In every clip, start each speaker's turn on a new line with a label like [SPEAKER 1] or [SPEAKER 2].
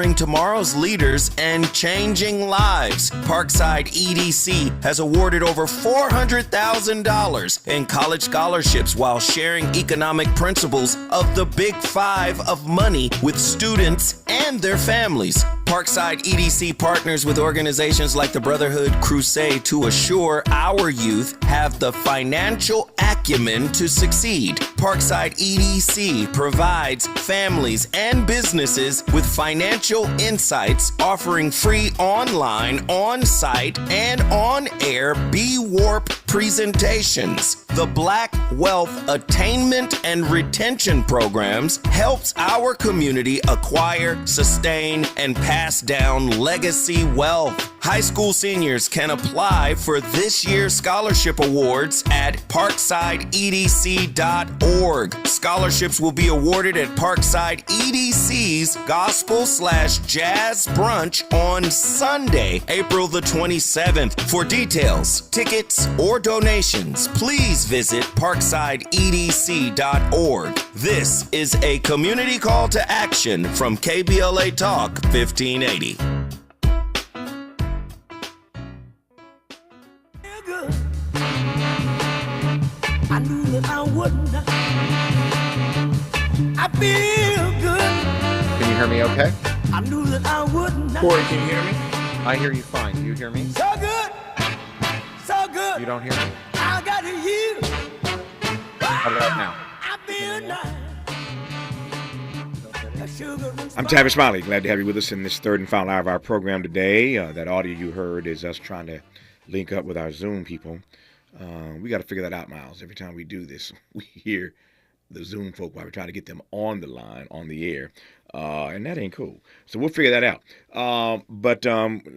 [SPEAKER 1] mentoring tomorrow's leaders and changing lives. Parkside EDC has awarded over $400,000 in college scholarships while sharing economic principles of the Big Five of money with students and their families. Parkside EDC partners with organizations like the Brotherhood Crusade to assure our youth have the financial acumen to succeed. Parkside EDC provides families and businesses with financial insights, offering free online, on-site, and on-air B-Warp presentations. The Black Wealth Attainment and Retention Programs helps our community acquire, sustain, and pass down legacy wealth. High school seniors can apply for this year's scholarship awards at parksideedc.org. Scholarships will be awarded at Parkside EDC's Gospel/Jazz Brunch on Sunday, April the 27th. For details, tickets, or donations, please visit parksideedc.org. This is a community call to action from KBLA Talk 1580.
[SPEAKER 2] I knew that I wouldn't. I feel good.
[SPEAKER 3] Can you hear me okay?
[SPEAKER 2] I knew that I wouldn't.
[SPEAKER 3] Corey, can you hear me? I hear you fine. Do you hear me?
[SPEAKER 2] So good. So good.
[SPEAKER 3] You don't hear me?
[SPEAKER 2] I got you.
[SPEAKER 3] How about now?
[SPEAKER 2] I feel nice.
[SPEAKER 4] I'm Tavis, Smiley. Glad to have you with us in this third and final hour of our program today. That audio you heard is us trying to link up with our Zoom people. We got to figure that out, Miles. Every time we do this, we hear the Zoom folk while we're trying to get them on the line, on the air. And that ain't cool. So we'll figure that out. But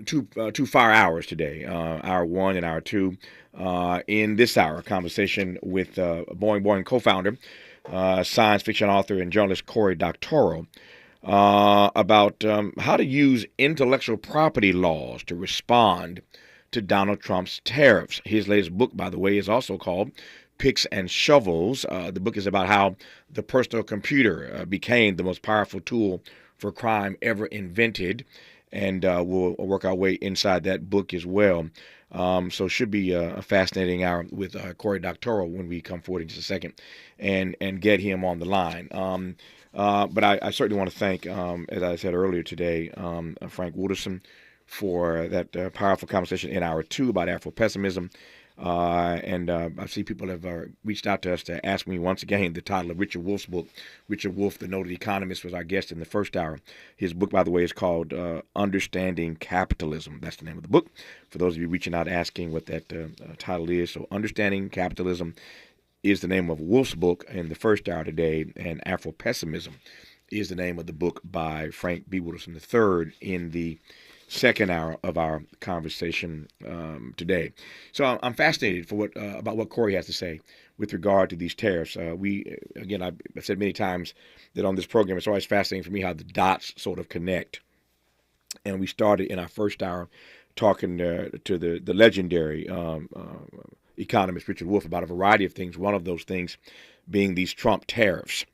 [SPEAKER 4] two fire hours today, hour one and hour two. In this hour, a conversation with Boing Boing co-founder, science fiction author and journalist Cory Doctorow about how to use intellectual property laws to respond to Donald Trump's tariffs. His latest book, by the way, is also called Picks and Shovels. The book is about how the personal computer became the most powerful tool for crime ever invented, and we'll work our way inside that book as well. So it should be a fascinating hour with Cory Doctorow when we come forward in just a second and get him on the line. But I certainly want to thank, as I said earlier today, Frank Wooderson for that powerful conversation in hour two about Afro-pessimism. And I see people have reached out to us to ask me once again the title of Richard Wolff's book. Richard Wolff, the noted economist, was our guest in the first hour. His book, by the way, is called Understanding Capitalism. That's the name of the book. For those of you reaching out asking what that title is, so Understanding Capitalism is the name of Wolff's book in the first hour today, and Afro-pessimism is the name of the book by Frank B. Wooderson III in the second hour of our conversation today. So I'm fascinated for about what Cory has to say with regard to these tariffs. I've said many times that on this program, it's always fascinating for me how the dots sort of connect. And we started in our first hour talking to the legendary economist Richard Wolff about a variety of things. One of those things being these Trump tariffs.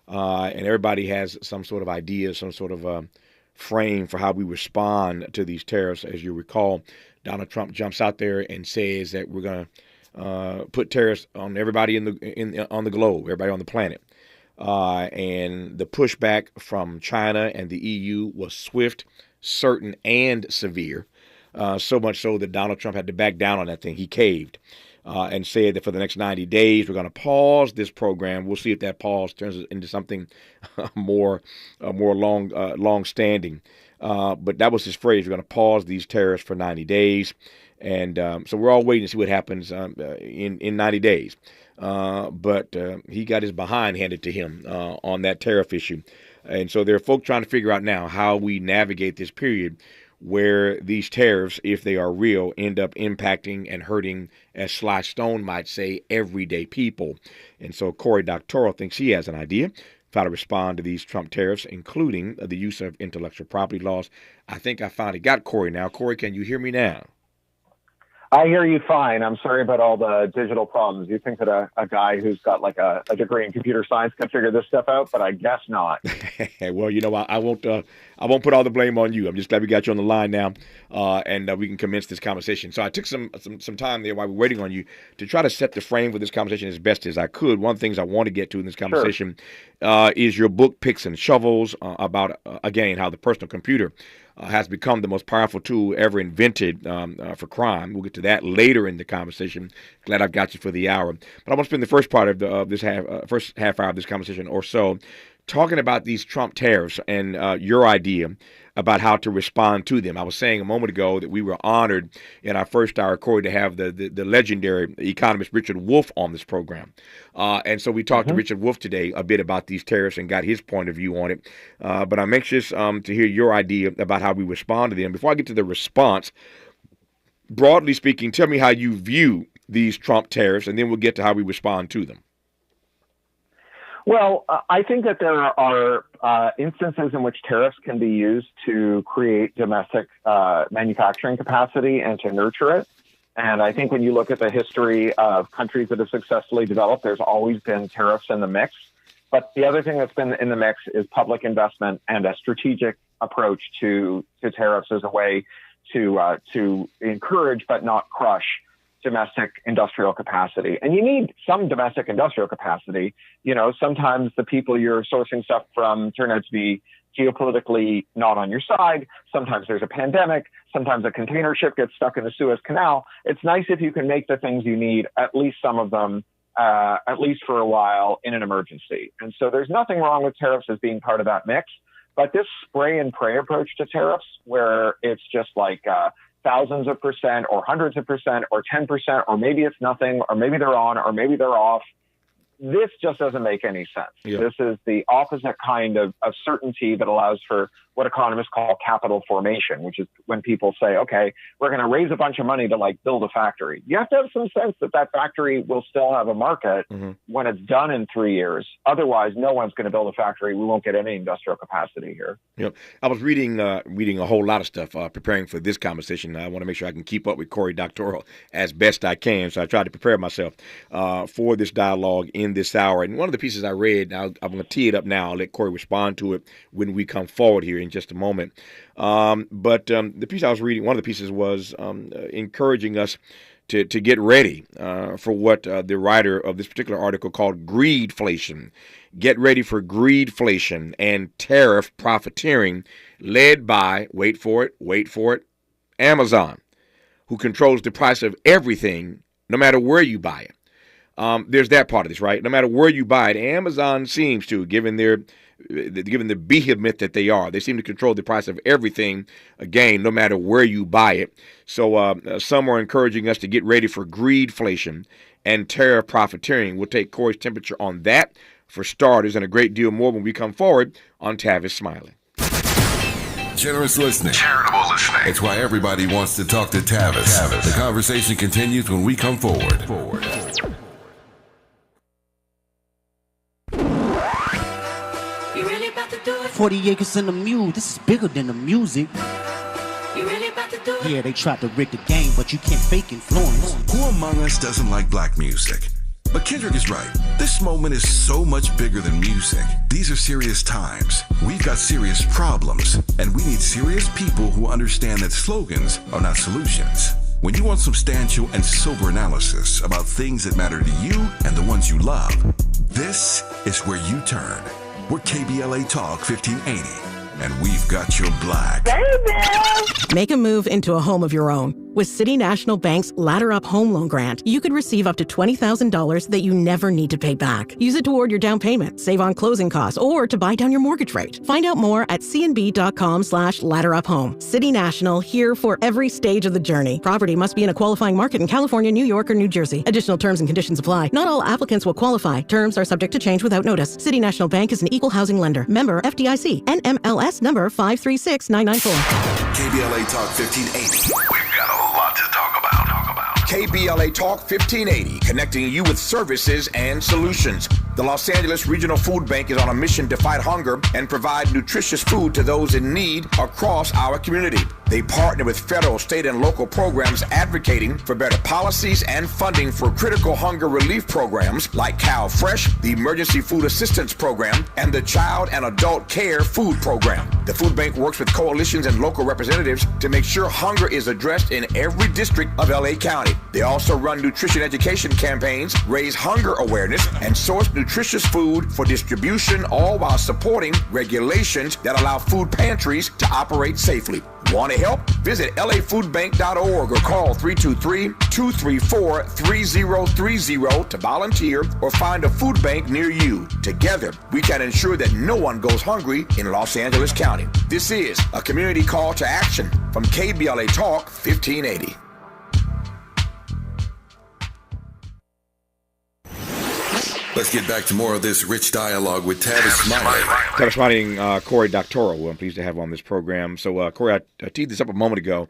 [SPEAKER 4] And everybody has some sort of idea, some sort of frame for how we respond to these tariffs. As you recall, Donald Trump jumps out there and says that we're going to put tariffs on everybody on the globe, everybody on the planet. And the pushback from China and the EU was swift, certain, and severe. So much so that Donald Trump had to back down on that thing. He caved and said that for the next 90 days, we're going to pause this program. We'll see if that pause turns into something more long-standing. But that was his phrase. We're going to pause these tariffs for 90 days. And so we're all waiting to see what happens in 90 days. But he got his behind handed to him on that tariff issue. And so there are folk trying to figure out now how we navigate this period where these tariffs, if they are real, end up impacting and hurting, as Sly Stone might say, everyday people. And so Cory Doctorow thinks he has an idea of how to respond to these Trump tariffs, including the use of intellectual property laws. I think I finally got Cory now. Cory, can you hear me now?
[SPEAKER 5] I hear you fine. I'm sorry about all the digital problems. You think that a guy who's got like a degree in computer science can figure this stuff out, but I guess not.
[SPEAKER 4] Well, you know, I I won't put all the blame on you. I'm just glad we got you on the line now, and we can commence this conversation. So I took some time there while we're waiting on you to try to set the frame for this conversation as best as I could. One of the things I want to get to in this conversation is your book, Picks and Shovels, about, again, how the personal computer has become the most powerful tool ever invented for crime. We'll get to that later in the conversation. Glad I've got you for the hour. But I want to spend the first part of this first half hour of this conversation or so talking about these Trump tariffs and your idea about how to respond to them. I was saying a moment ago that we were honored in our first hour, Corey, to have the legendary economist Richard Wolff on this program. And so we talked to Richard Wolff today a bit about these tariffs and got his point of view on it. But I'm anxious to hear your idea about how we respond to them. Before I get to the response, broadly speaking, tell me how you view these Trump tariffs, and then we'll get to how we respond to them.
[SPEAKER 5] Well, I think that there are instances in which tariffs can be used to create domestic manufacturing capacity and to nurture it. And I think when you look at the history of countries that have successfully developed, there's always been tariffs in the mix. But the other thing that's been in the mix is public investment and a strategic approach to tariffs as a way to encourage but not crush domestic industrial capacity. And you need some domestic industrial capacity. You know, sometimes the people you're sourcing stuff from turn out to be geopolitically not on your side. Sometimes there's a pandemic. Sometimes a container ship gets stuck in the Suez Canal. It's nice if you can make the things you need, at least some of them, at least for a while in an emergency. And so there's nothing wrong with tariffs as being part of that mix. But this spray and pray approach to tariffs, where it's just like thousands of percent or hundreds of percent or 10%, or maybe it's nothing, or maybe they're on, or maybe they're off. This just doesn't make any sense. Yeah. This is the opposite kind of certainty that allows for what economists call capital formation, which is when people say, okay, we're going to raise a bunch of money to like build a factory. You have to have some sense that that factory will still have a market when it's done in 3 years. Otherwise, no one's going to build a factory. We won't get any industrial capacity here.
[SPEAKER 4] Yep. I was reading a whole lot of stuff preparing for this conversation. I want to make sure I can keep up with Cory Doctorow as best I can. So I tried to prepare myself for this dialogue in this hour. And one of the pieces I read, I'm going to tee it up now. I'll let Cory respond to it when we come forward here in just a moment. But the piece I was reading, one of the pieces was encouraging us to get ready for what the writer of this particular article called greedflation. Get ready for greedflation and tariff profiteering led by, wait for it, Amazon, who controls the price of everything no matter where you buy it. There's that part of this, right? No matter where you buy it, Amazon seems to, given the behemoth that they are, they seem to control the price of everything, again, no matter where you buy it. So some are encouraging us to get ready for greedflation and tariff profiteering. We'll take Cory's temperature on that for starters and a great deal more when we come forward on Tavis Smiley.
[SPEAKER 6] Generous listening. Charitable listening. It's why everybody wants to talk to Tavis. The conversation continues when we come forward.
[SPEAKER 2] You really about to do it?
[SPEAKER 7] 40 acres and a mule, this is bigger than the music.
[SPEAKER 2] You really about to do it?
[SPEAKER 7] Yeah, they tried to rig the game, but you can't fake influence.
[SPEAKER 6] Who among us doesn't like black music? But Kendrick is right. This moment is so much bigger than music. These are serious times. We've got serious problems, and we need serious people who understand that slogans are not solutions. When you want substantial and sober analysis about things that matter to you and the ones you love, this is where you turn. We're KBLA Talk 1580, and we've got your black.
[SPEAKER 8] Make a move into a home of your own. With City National Bank's Ladder Up Home Loan Grant, you could receive up to $20,000 that you never need to pay back. Use it toward your down payment, save on closing costs, or to buy down your mortgage rate. Find out more at cnb.com/ladderuphome. City National, here for every stage of the journey. Property must be in a qualifying market in California, New York, or New Jersey. Additional terms and conditions apply. Not all applicants will qualify. Terms are subject to change without notice. City National Bank is an equal housing lender. Member FDIC. NMLS number 536994.
[SPEAKER 6] KBLA Talk 1580. We've got a lot to talk about.
[SPEAKER 1] KBLA Talk 1580, connecting you with services and solutions.
[SPEAKER 4] The Los Angeles Regional Food Bank is on a mission to fight hunger and provide nutritious food to those in need across our community. They partner with federal, state, and local programs advocating for better policies and funding for critical hunger relief programs like Cow Fresh, the Emergency Food Assistance Program, and the Child and Adult Care Food Program. The food bank works with coalitions and local representatives to make sure hunger is addressed in every district of LA County. They also run nutrition education campaigns, raise hunger awareness, and source nutritious food for distribution, all while supporting regulations that allow food pantries to operate safely. Want to help? Visit lafoodbank.org or call 323-234-3030 to volunteer or find a food bank near you. Together, we can ensure that no one goes hungry in Los Angeles County. This is a community call to action from KBLA Talk 1580.
[SPEAKER 6] Let's get back to more of this rich dialogue with Tavis Smiley.
[SPEAKER 4] Tavis Smiley and Corey Doctorow, who I'm pleased to have on this program. So, Corey, I teed this up a moment ago.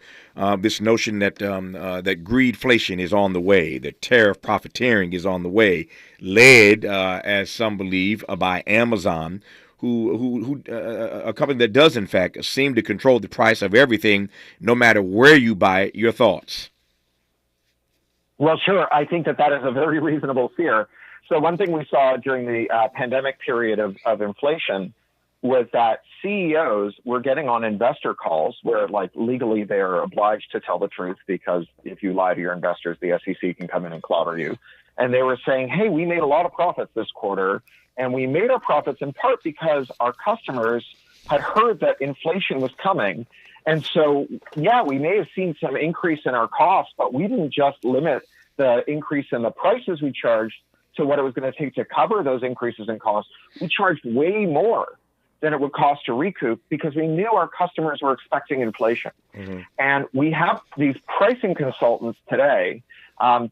[SPEAKER 4] This notion that that greedflation is on the way, that tariff profiteering is on the way, led, as some believe, by Amazon, who a company that does, in fact, seem to control the price of everything, no matter where you buy it. Your thoughts?
[SPEAKER 5] Well, sure. I think that is a very reasonable fear. So one thing we saw during the pandemic period of inflation was that CEOs were getting on investor calls where, like, legally they're obliged to tell the truth, because if you lie to your investors, the SEC can come in and clobber you. And they were saying, hey, we made a lot of profits this quarter, and we made our profits in part because our customers had heard that inflation was coming. And so, yeah, we may have seen some increase in our costs, but we didn't just limit the increase in the prices we charged to what it was going to take to cover those increases in costs. We charged way more than it would cost to recoup because we knew our customers were expecting inflation. Mm-hmm. And we have these pricing consultants today.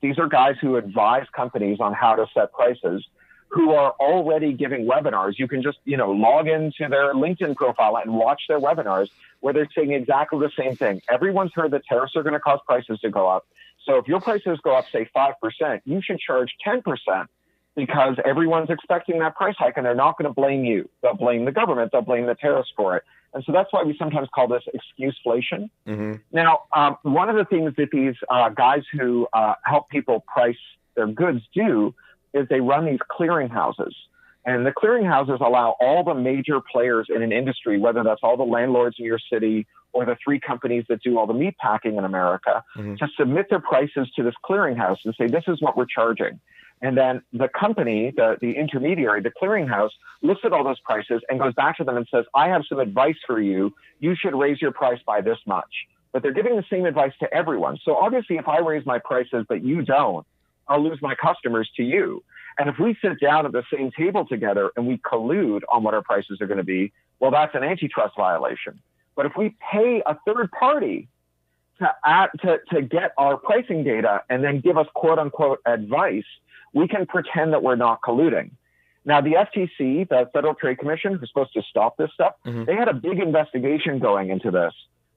[SPEAKER 5] These are guys who advise companies on how to set prices, who are already giving webinars. You can just, log into their LinkedIn profile and watch their webinars where they're saying exactly the same thing. Everyone's heard that tariffs are going to cause prices to go up. So if your prices go up, say 5%, you should charge 10%, because everyone's expecting that price hike and they're not going to blame you. They'll blame the government. They'll blame the tariffs for it. And so that's why we sometimes call this excuseflation. Mm-hmm. Now, one of the things that these guys who help people price their goods do is they run these clearinghouses. And the clearinghouses allow all the major players in an industry, whether that's all the landlords in your city or the 3 companies that do all the meat packing in America, mm-hmm. to submit their prices to this clearinghouse and say, this is what we're charging. And then the company, the intermediary, the clearinghouse, looks at all those prices and goes back to them and says, I have some advice for you. You should raise your price by this much. But they're giving the same advice to everyone. So obviously, if I raise my prices but you don't, I'll lose my customers to you. And if we sit down at the same table together and we collude on what our prices are going to be, well, that's an antitrust violation. But if we pay a third party to get our pricing data and then give us quote unquote advice, we can pretend that we're not colluding. Now, the FTC, the Federal Trade Commission, who's supposed to stop this stuff, mm-hmm. they had a big investigation going into this.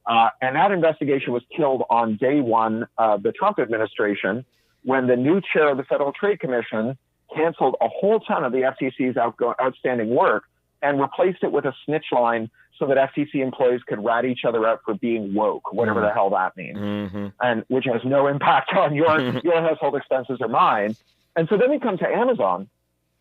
[SPEAKER 5] And that investigation was killed on day one of the Trump administration, when the new chair of the Federal Trade Commission canceled a whole ton of the FTC's outstanding work and replaced it with a snitch line so that FTC employees could rat each other out for being woke, whatever the hell that means, mm-hmm. and which has no impact on your household expenses or mine. And so then we come to Amazon,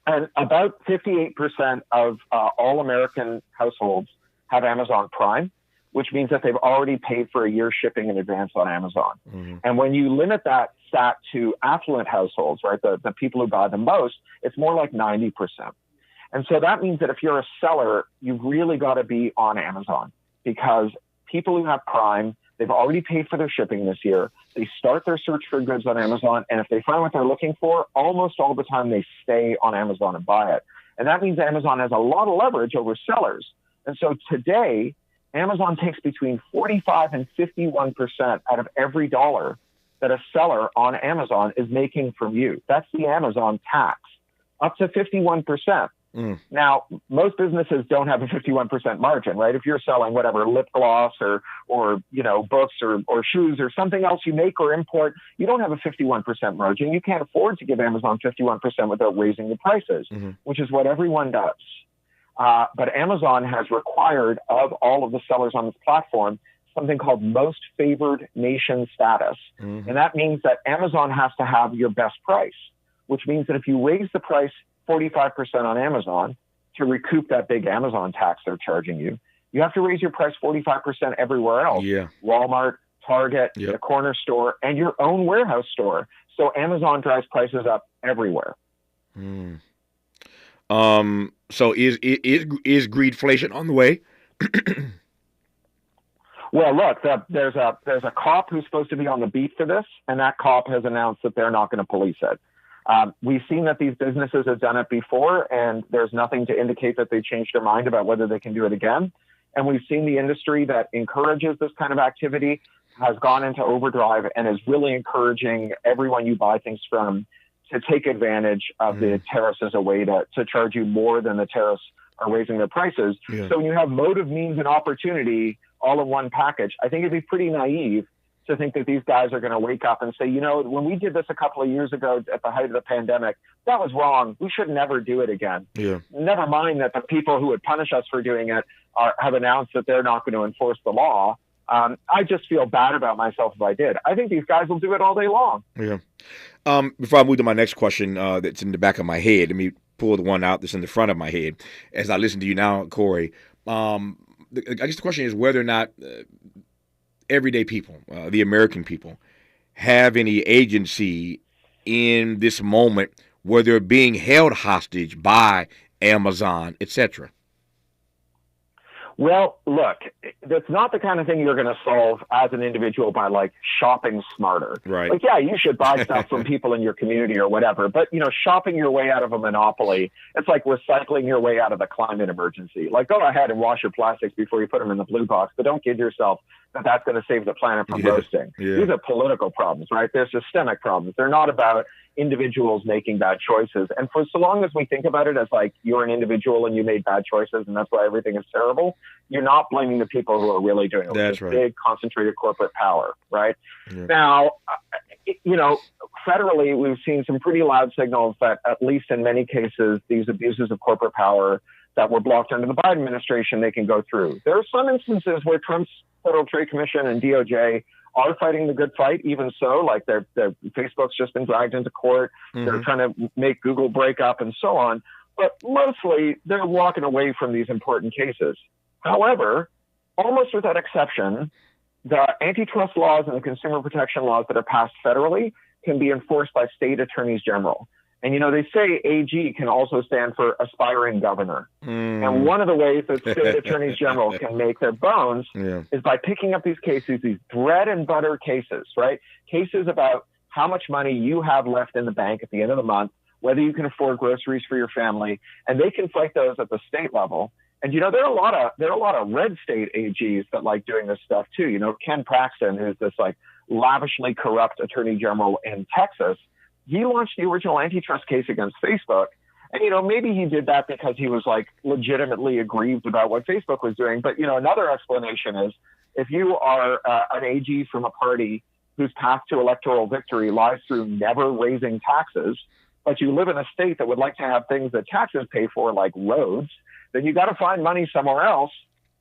[SPEAKER 5] and about 58% of all American households have Amazon Prime, which means that they've already paid for a year's shipping in advance on Amazon. Mm-hmm. And when you limit that stat to affluent households, right, the people who buy the most, it's more like 90%. And so that means that if you're a seller, you've really got to be on Amazon, because people who have Prime, they've already paid for their shipping this year. They start their search for goods on Amazon, and if they find what they're looking for, almost all the time they stay on Amazon and buy it. And that means Amazon has a lot of leverage over sellers. And so today, Amazon takes between 45 and 51% out of every dollar that a seller on Amazon is making from you. That's the Amazon tax, up to 51%. Now, most businesses don't have a 51% margin, right? If you're selling whatever, lip gloss or books or shoes or something else you make or import, you don't have a 51% margin. You can't afford to give Amazon 51% without raising the prices, which is what everyone does. But Amazon has required of all of the sellers on this platform something called most favored nation status. And that means that Amazon has to have your best price, which means that if you raise the price 45% on Amazon to recoup that big Amazon tax they're charging you, you have to raise your price 45% everywhere else. Yeah. Walmart, Target, the corner store, and your own warehouse store. So Amazon drives prices up everywhere.
[SPEAKER 4] So is greedflation on the way?
[SPEAKER 5] Well, look, there's a cop who's supposed to be on the beat for this, and that cop has announced that they're not going to police it. We've seen that these businesses have done it before, and there's nothing to indicate that they changed their mind about whether they can do it again. And we've seen the industry that encourages this kind of activity has gone into overdrive and is really encouraging everyone you buy things from to take advantage of the tariffs as a way to charge you more than the tariffs are raising their prices. So when you have motive, means, and opportunity all in one package, I think it'd be pretty naive to think that these guys are going to wake up and say, when we did this a couple of years ago at the height of the pandemic, that was wrong. We should never do it again. Never mind that the people who would punish us for doing it have announced that they're not going to enforce the law. I just feel bad about myself if I did. I think these guys will do it all day long.
[SPEAKER 4] Before I move to my next question that's in the back of my head, let me pull the one out that's in the front of my head as I listen to you now, Corey. I guess the question is whether or not everyday people, the American people, have any agency in this moment where they're being held hostage by Amazon, etc.
[SPEAKER 5] Well, look, that's not the kind of thing you're going to solve as an individual by shopping smarter.
[SPEAKER 4] Right.
[SPEAKER 5] You should buy stuff from people in your community or whatever, but shopping your way out of a monopoly, it's like recycling your way out of the climate emergency. Go ahead and wash your plastics before you put them in the blue box, but don't kid yourself that that's going to save the planet from roasting. These are political problems, right? They're systemic problems. They're not about individuals making bad choices. And for so long as we think about it as you're an individual and you made bad choices and that's why everything is terrible, you're not blaming the people who are really doing it.
[SPEAKER 4] That's right.
[SPEAKER 5] Big concentrated corporate power, right? Now, federally, we've seen some pretty loud signals that at least in many cases, these abuses of corporate power that were blocked under the Biden administration, they can go through. There are some instances where Trump's Federal Trade Commission and DOJ are fighting the good fight. Even so, their Facebook's just been dragged into court. They're trying to make Google break up and so on. But mostly, they're walking away from these important cases. However, almost without exception, the antitrust laws and the consumer protection laws that are passed federally can be enforced by state attorneys general. And, they say AG can also stand for aspiring governor. And one of the ways that state attorneys general can make their bones is by picking up these cases, these bread and butter cases, right? Cases about how much money you have left in the bank at the end of the month, whether you can afford groceries for your family, and they can fight those at the state level. And, there are a lot of red state AGs that like doing this stuff too. Ken Paxton, who's this lavishly corrupt attorney general in Texas, he launched the original antitrust case against Facebook. And, maybe he did that because he was legitimately aggrieved about what Facebook was doing. But, another explanation is if you are an AG from a party whose path to electoral victory lies through never raising taxes, but you live in a state that would like to have things that taxes pay for, like roads, then you got to find money somewhere else.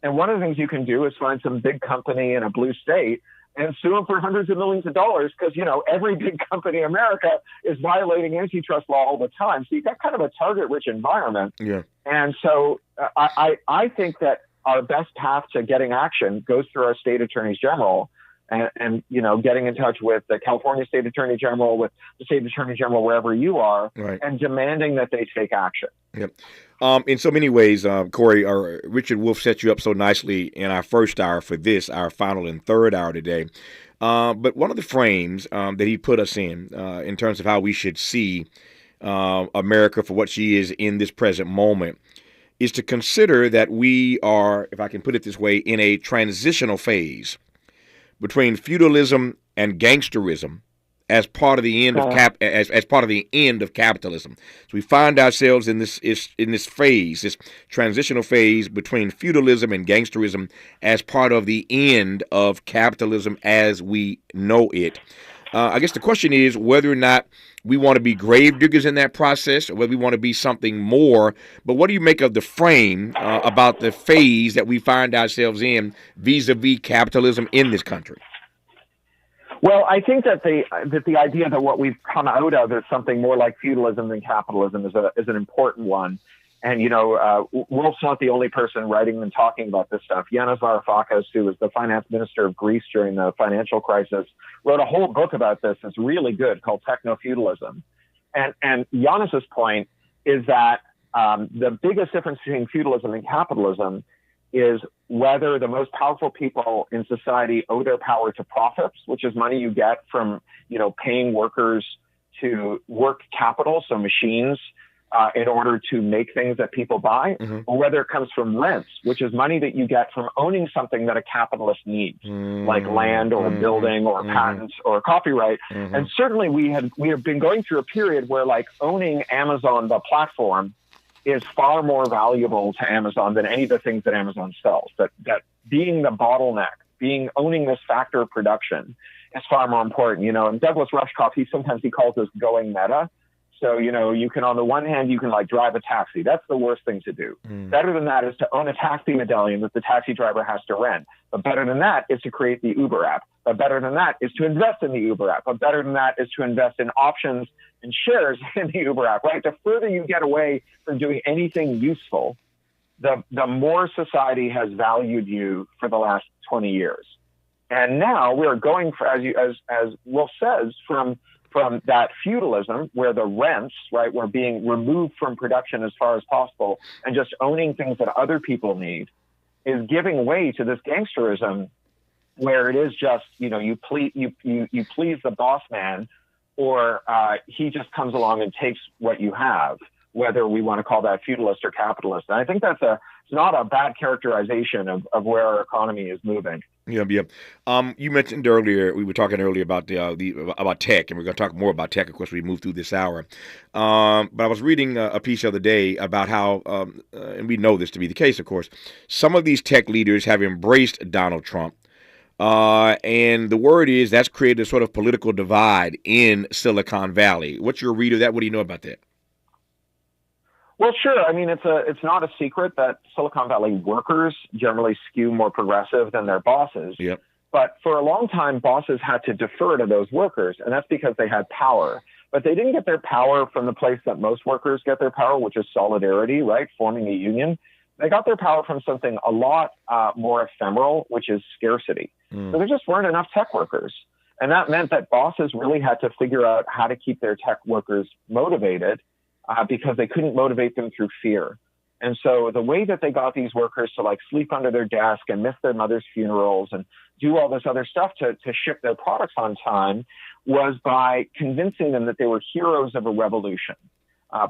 [SPEAKER 5] And one of the things you can do is find some big company in a blue state and sue them for hundreds of millions of dollars because, every big company in America is violating antitrust law all the time. So you've got kind of a target-rich environment. And so I think that our best path to getting action goes through our state attorneys general and getting in touch with the California State Attorney General, with the State Attorney General wherever you are, and demanding that they take action.
[SPEAKER 4] In so many ways, Corey, Richard Wolff set you up so nicely in our first hour for this, our final and third hour today. But one of the frames that he put us in terms of how we should see America for what she is in this present moment is to consider that we are, if I can put it this way, in a transitional phase between feudalism and gangsterism as part of the end of as part of the end of capitalism. So we find ourselves in this phase, this transitional phase between feudalism and gangsterism as part of the end of capitalism as we know it. I guess the question is whether or not we want to be grave diggers in that process, or whether we want to be something more. But what do you make of the frame about the phase that we find ourselves in vis-a-vis capitalism in this country?
[SPEAKER 5] Well, I think that the idea that what we've come out of is something more like feudalism than capitalism is an important one. And, Wolf's not the only person writing and talking about this stuff. Yanis Varoufakis, who was the finance minister of Greece during the financial crisis, wrote a whole book about this. It's really good, called Techno-Feudalism. And Yanis's point is that the biggest difference between feudalism and capitalism is whether the most powerful people in society owe their power to profits, which is money you get from, paying workers to work capital, so machines, in order to make things that people buy, or whether it comes from rents, which is money that you get from owning something that a capitalist needs, like land or a building or patents or copyright. And certainly we have been going through a period where, like, owning Amazon, the platform, is far more valuable to Amazon than any of the things that Amazon sells. That being the bottleneck, owning this factor of production is far more important. And Douglas Rushkoff, he calls this going meta. So, you can, on the one hand, you can drive a taxi. That's the worst thing to do. Better than that is to own a taxi medallion that the taxi driver has to rent. But better than that is to create the Uber app. But better than that is to invest in the Uber app. But better than that is to invest in options and shares in the Uber app, right? The further you get away from doing anything useful, the more society has valued you for the last 20 years. And now we are going for, as Wolf says, from that feudalism where the rents, right, were being removed from production as far as possible and just owning things that other people need, is giving way to this gangsterism where it is just, you please the boss man, or he just comes along and takes what you have, whether we want to call that feudalist or capitalist. And I think it's not a bad characterization of where our economy is moving.
[SPEAKER 4] Yeah. You mentioned earlier, we were talking earlier about about tech, and we're going to talk more about tech, of course, we move through this hour. But I was reading a piece the other day about how, and we know this to be the case, of course, some of these tech leaders have embraced Donald Trump. And the word is that's created a sort of political divide in Silicon Valley. What's your read of that? What do you know about that?
[SPEAKER 5] Well, sure. I mean, it's not a secret that Silicon Valley workers generally skew more progressive than their bosses.
[SPEAKER 4] Yep.
[SPEAKER 5] But for a long time, bosses had to defer to those workers, and that's because they had power. But they didn't get their power from the place that most workers get their power, which is solidarity, right? Forming a union. They got their power from something a lot more ephemeral, which is scarcity. So there just weren't enough tech workers. And that meant that bosses really had to figure out how to keep their tech workers motivated because they couldn't motivate them through fear. And so the way that they got these workers to sleep under their desk and miss their mother's funerals and do all this other stuff to ship their products on time was by convincing them that they were heroes of a revolution.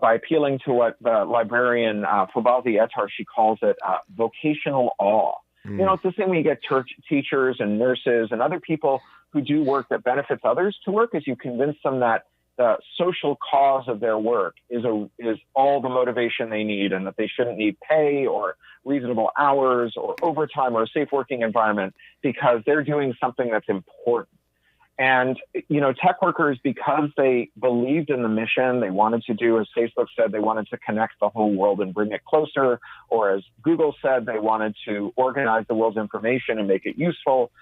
[SPEAKER 5] By appealing to what the librarian Fobazi Ettar, she calls it vocational awe. It's the same when you get teachers and nurses and other people who do work that benefits others to work, is you convince them that the social cause of their work is all the motivation they need, and that they shouldn't need pay or reasonable hours or overtime or a safe working environment because they're doing something that's important. And, tech workers, because they believed in the mission, they wanted to do, as Facebook said, they wanted to connect the whole world and bring it closer. Or as Google said, they wanted to organize the world's information and make it useful.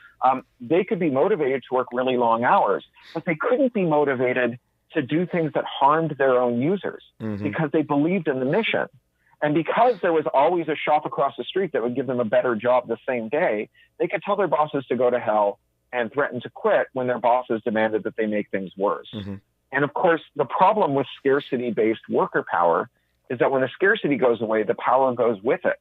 [SPEAKER 5] They could be motivated to work really long hours, but they couldn't be motivated to do things that harmed their own users because they believed in the mission. And because there was always a shop across the street that would give them a better job the same day, they could tell their bosses to go to hell and threaten to quit when their bosses demanded that they make things worse. And of course, the problem with scarcity-based worker power is that when the scarcity goes away, the power goes with it.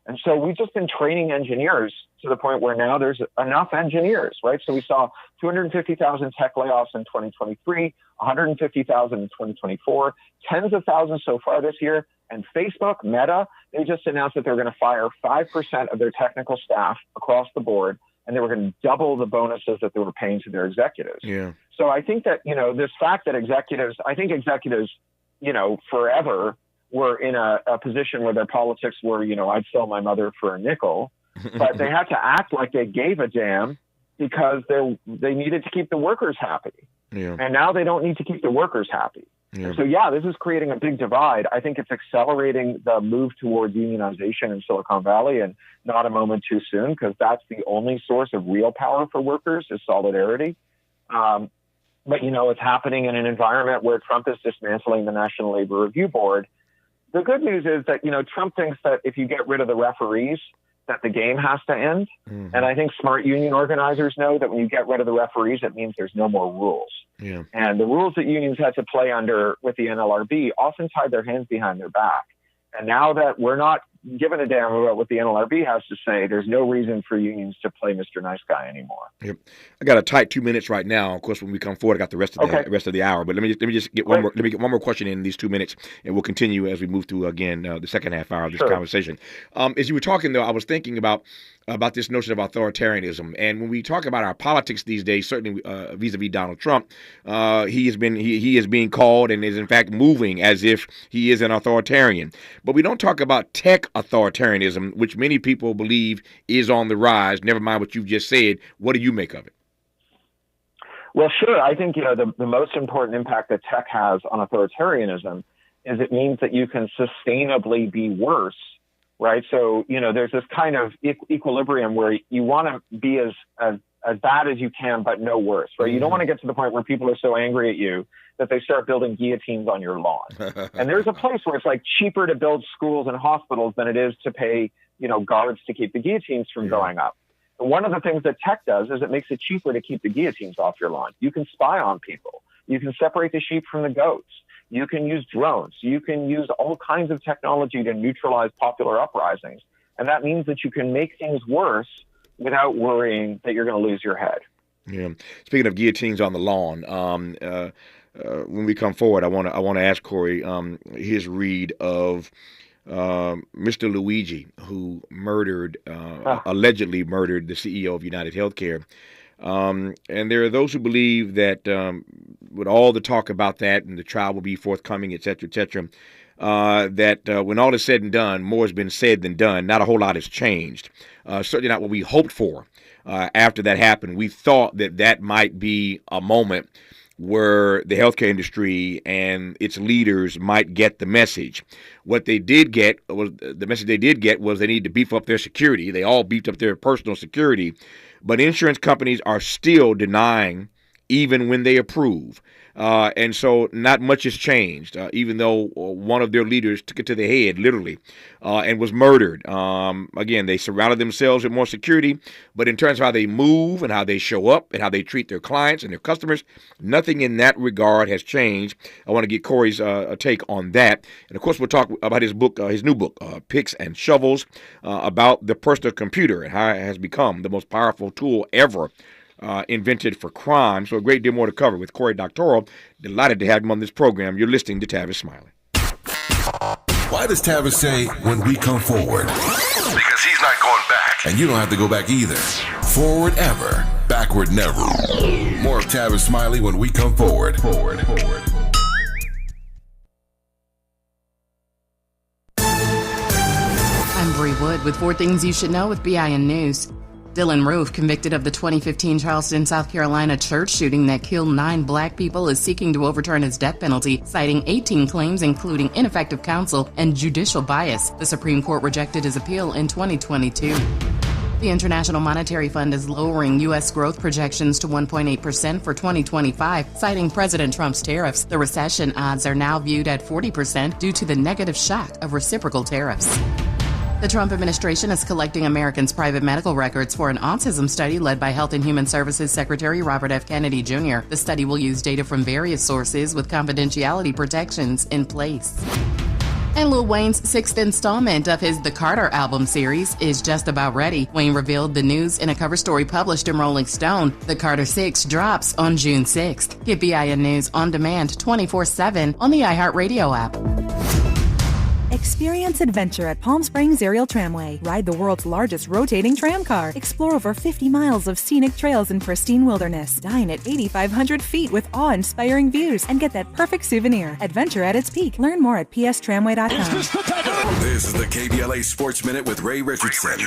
[SPEAKER 5] And so we've just been training engineers to the point where now there's enough engineers, right? So we saw 250,000 tech layoffs in 2023, 150,000 in 2024, tens of thousands so far this year. And Facebook, Meta, they just announced that they're going to fire 5% of their technical staff across the board and they were going to double the bonuses that they were paying to their executives.
[SPEAKER 4] Yeah.
[SPEAKER 5] So I think that, this fact that executives, forever were in a position where their politics were, I'd sell my mother for a nickel, but they had to act like they gave a damn because they needed to keep the workers happy.
[SPEAKER 4] Yeah.
[SPEAKER 5] And now they don't need to keep the workers happy.
[SPEAKER 4] Yeah.
[SPEAKER 5] So, this is creating a big divide. I think it's accelerating the move towards unionization in Silicon Valley, and not a moment too soon, because that's the only source of real power for workers is solidarity. But, it's happening in an environment where Trump is dismantling the National Labor Review Board. The good news is that, Trump thinks that if you get rid of the referees, that the game has to end. Mm-hmm. And I think smart union organizers know that when you get rid of the referees, it means there's no more rules.
[SPEAKER 4] Yeah.
[SPEAKER 5] And the rules that unions had to play under with the NLRB often tied their hands behind their back. And now that we're not giving a damn about what the NLRB has to say, there's no reason for unions to play Mr. Nice Guy anymore.
[SPEAKER 4] Yep. I got a tight 2 minutes right now. Of course, when we come forward, I got the rest of the hour. But let me just get one more. Let me get one more question in these 2 minutes, and we'll continue as we move through again the second half hour of this conversation. As you were talking, though, I was thinking about this notion of authoritarianism, and when we talk about our politics these days, certainly vis-a-vis Donald Trump, he is being called and is in fact moving as if he is an authoritarian. But we don't talk about tech authoritarianism, which many people believe is on the rise. Never mind what you've just said. What do you make of it?
[SPEAKER 5] Well, sure. I think the most important impact that tech has on authoritarianism is it means that you can sustainably be worse. Right. So, there's this kind of equilibrium where you want to be as bad as you can, but no worse. Right. Mm-hmm. You don't want to get to the point where people are so angry at you that they start building guillotines on your lawn. And there's a place where it's like cheaper to build schools and hospitals than it is to pay, guards to keep the guillotines from going up. And one of the things that tech does is it makes it cheaper to keep the guillotines off your lawn. You can spy on people. You can separate the sheep from the goats. You can use drones. You can use all kinds of technology to neutralize popular uprisings. And that means that you can make things worse without worrying that you're going to lose your head. Yeah.
[SPEAKER 4] Speaking of guillotines on the lawn, when we come forward, I want to ask Corey his read of Mr. Luigi, who allegedly murdered the CEO of United Healthcare. And there are those who believe that with all the talk about that and the trial will be forthcoming, et cetera, that when all is said and done, more has been said than done. Not a whole lot has changed. Certainly not what we hoped for after that happened. We thought that might be a moment where the healthcare industry and its leaders might get the message. What they did get was the message they did get was they need to beef up their security. They all beefed up their personal security. But insurance companies are still denying even when they approve. And so not much has changed, even though one of their leaders took it to the head, literally, and was murdered. Again, they surrounded themselves with more security. But in terms of how they move and how they show up and how they treat their clients and their customers, nothing in that regard has changed. I want to get Corey's take on that. And, of course, we'll talk about his book, his new book, Picks and Shovels, about the personal computer and how it has become the most powerful tool ever invented for crime. So a great deal more to cover with Corey Doctorow. Delighted to have him on this program. You're listening to Tavis Smiley.
[SPEAKER 6] Why does Tavis say when we come forward? Because he's not going back. And you don't have to go back either. Forward ever, backward never. More of Tavis Smiley when we come forward.
[SPEAKER 9] I'm Bree Wood with 4 Things You Should Know with BIN News. Dylan Roof, convicted of the 2015 Charleston, South Carolina church shooting that killed 9 black people, is seeking to overturn his death penalty, citing 18 claims including ineffective counsel and judicial bias. The Supreme Court rejected his appeal in 2022. The International Monetary Fund is lowering U.S. growth projections to 1.8% for 2025, citing President Trump's tariffs. The recession odds are now viewed at 40% due to the negative shock of reciprocal tariffs. The Trump administration is collecting Americans' private medical records for an autism study led by Health and Human Services Secretary Robert F. Kennedy Jr. The study will use data from various sources with confidentiality protections in place. And Lil Wayne's 6th installment of his The Carter album series is just about ready. Wayne revealed the news in a cover story published in Rolling Stone. The Carter 6 drops on June 6th. Get BIN News on demand 24/7 on the iHeartRadio app.
[SPEAKER 10] Experience adventure at Palm Springs Aerial Tramway. Ride the world's largest rotating tram car. Explore over 50 miles of scenic trails in pristine wilderness. Dine at 8,500 feet with awe-inspiring views and get that perfect souvenir. Adventure at its peak. Learn more at pstramway.com.
[SPEAKER 6] This is the KBLA Sports Minute with Ray Richardson.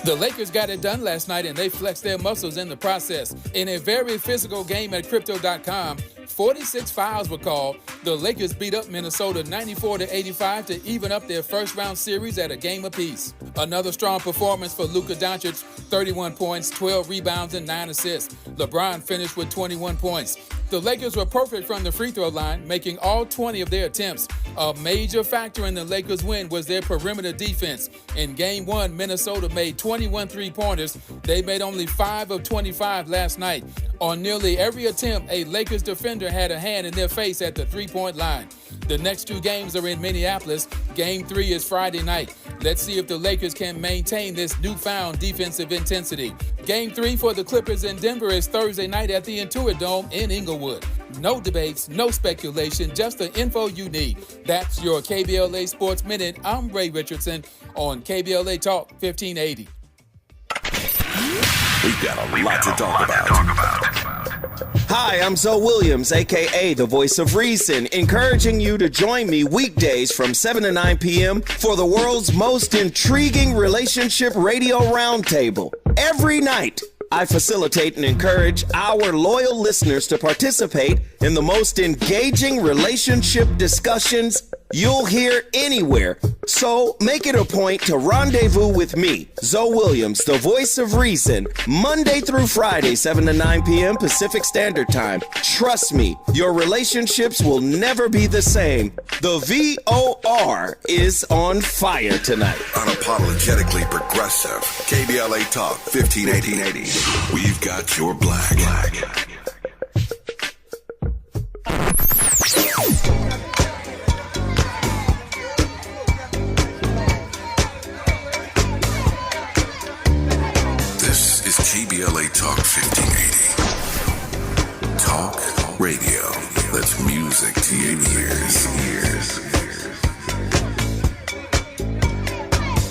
[SPEAKER 11] The Lakers got it done last night, and they flexed their muscles in the process. In a very physical game at Crypto.com, 46 fouls were called. The Lakers beat up Minnesota 94-85 to even up their first-round series at a game apiece. Another strong performance for Luka Doncic, 31 points, 12 rebounds, and 9 assists. LeBron finished with 21 points. The Lakers were perfect from the free throw line, making all 20 of their attempts. A major factor in the Lakers' win was their perimeter defense. In Game 1, Minnesota made 21 three-pointers. They made only 5 of 25 last night. On nearly every attempt, a Lakers defender had a hand in their face at the three-point line. The next 2 games are in Minneapolis. Game 3 is Friday night. Let's see if the Lakers can maintain this newfound defensive intensity. Game 3 for the Clippers in Denver is Thursday night at the Intuit Dome in Inglewood. No debates, no speculation, just the info you need. That's your KBLA Sports Minute. I'm Ray Richardson on KBLA Talk 1580.
[SPEAKER 6] We've got a lot to talk about.
[SPEAKER 1] Hi, I'm Zoe Williams, a.k.a. the Voice of Reason, encouraging you to join me weekdays from 7 to 9 p.m. for the world's most intriguing relationship radio roundtable. Every night, I facilitate and encourage our loyal listeners to participate in the most engaging relationship discussions you'll hear anywhere. So make it a point to rendezvous with me, Zoe Williams, the Voice of Reason, Monday through Friday, 7 to 9 p.m. Pacific Standard Time. Trust me, your relationships will never be the same. The VOR is on fire tonight.
[SPEAKER 6] Unapologetically progressive. KBLA Talk 1580. We've got your black. This is KBLA Talk 1580. Talk radio. That's music to your ears.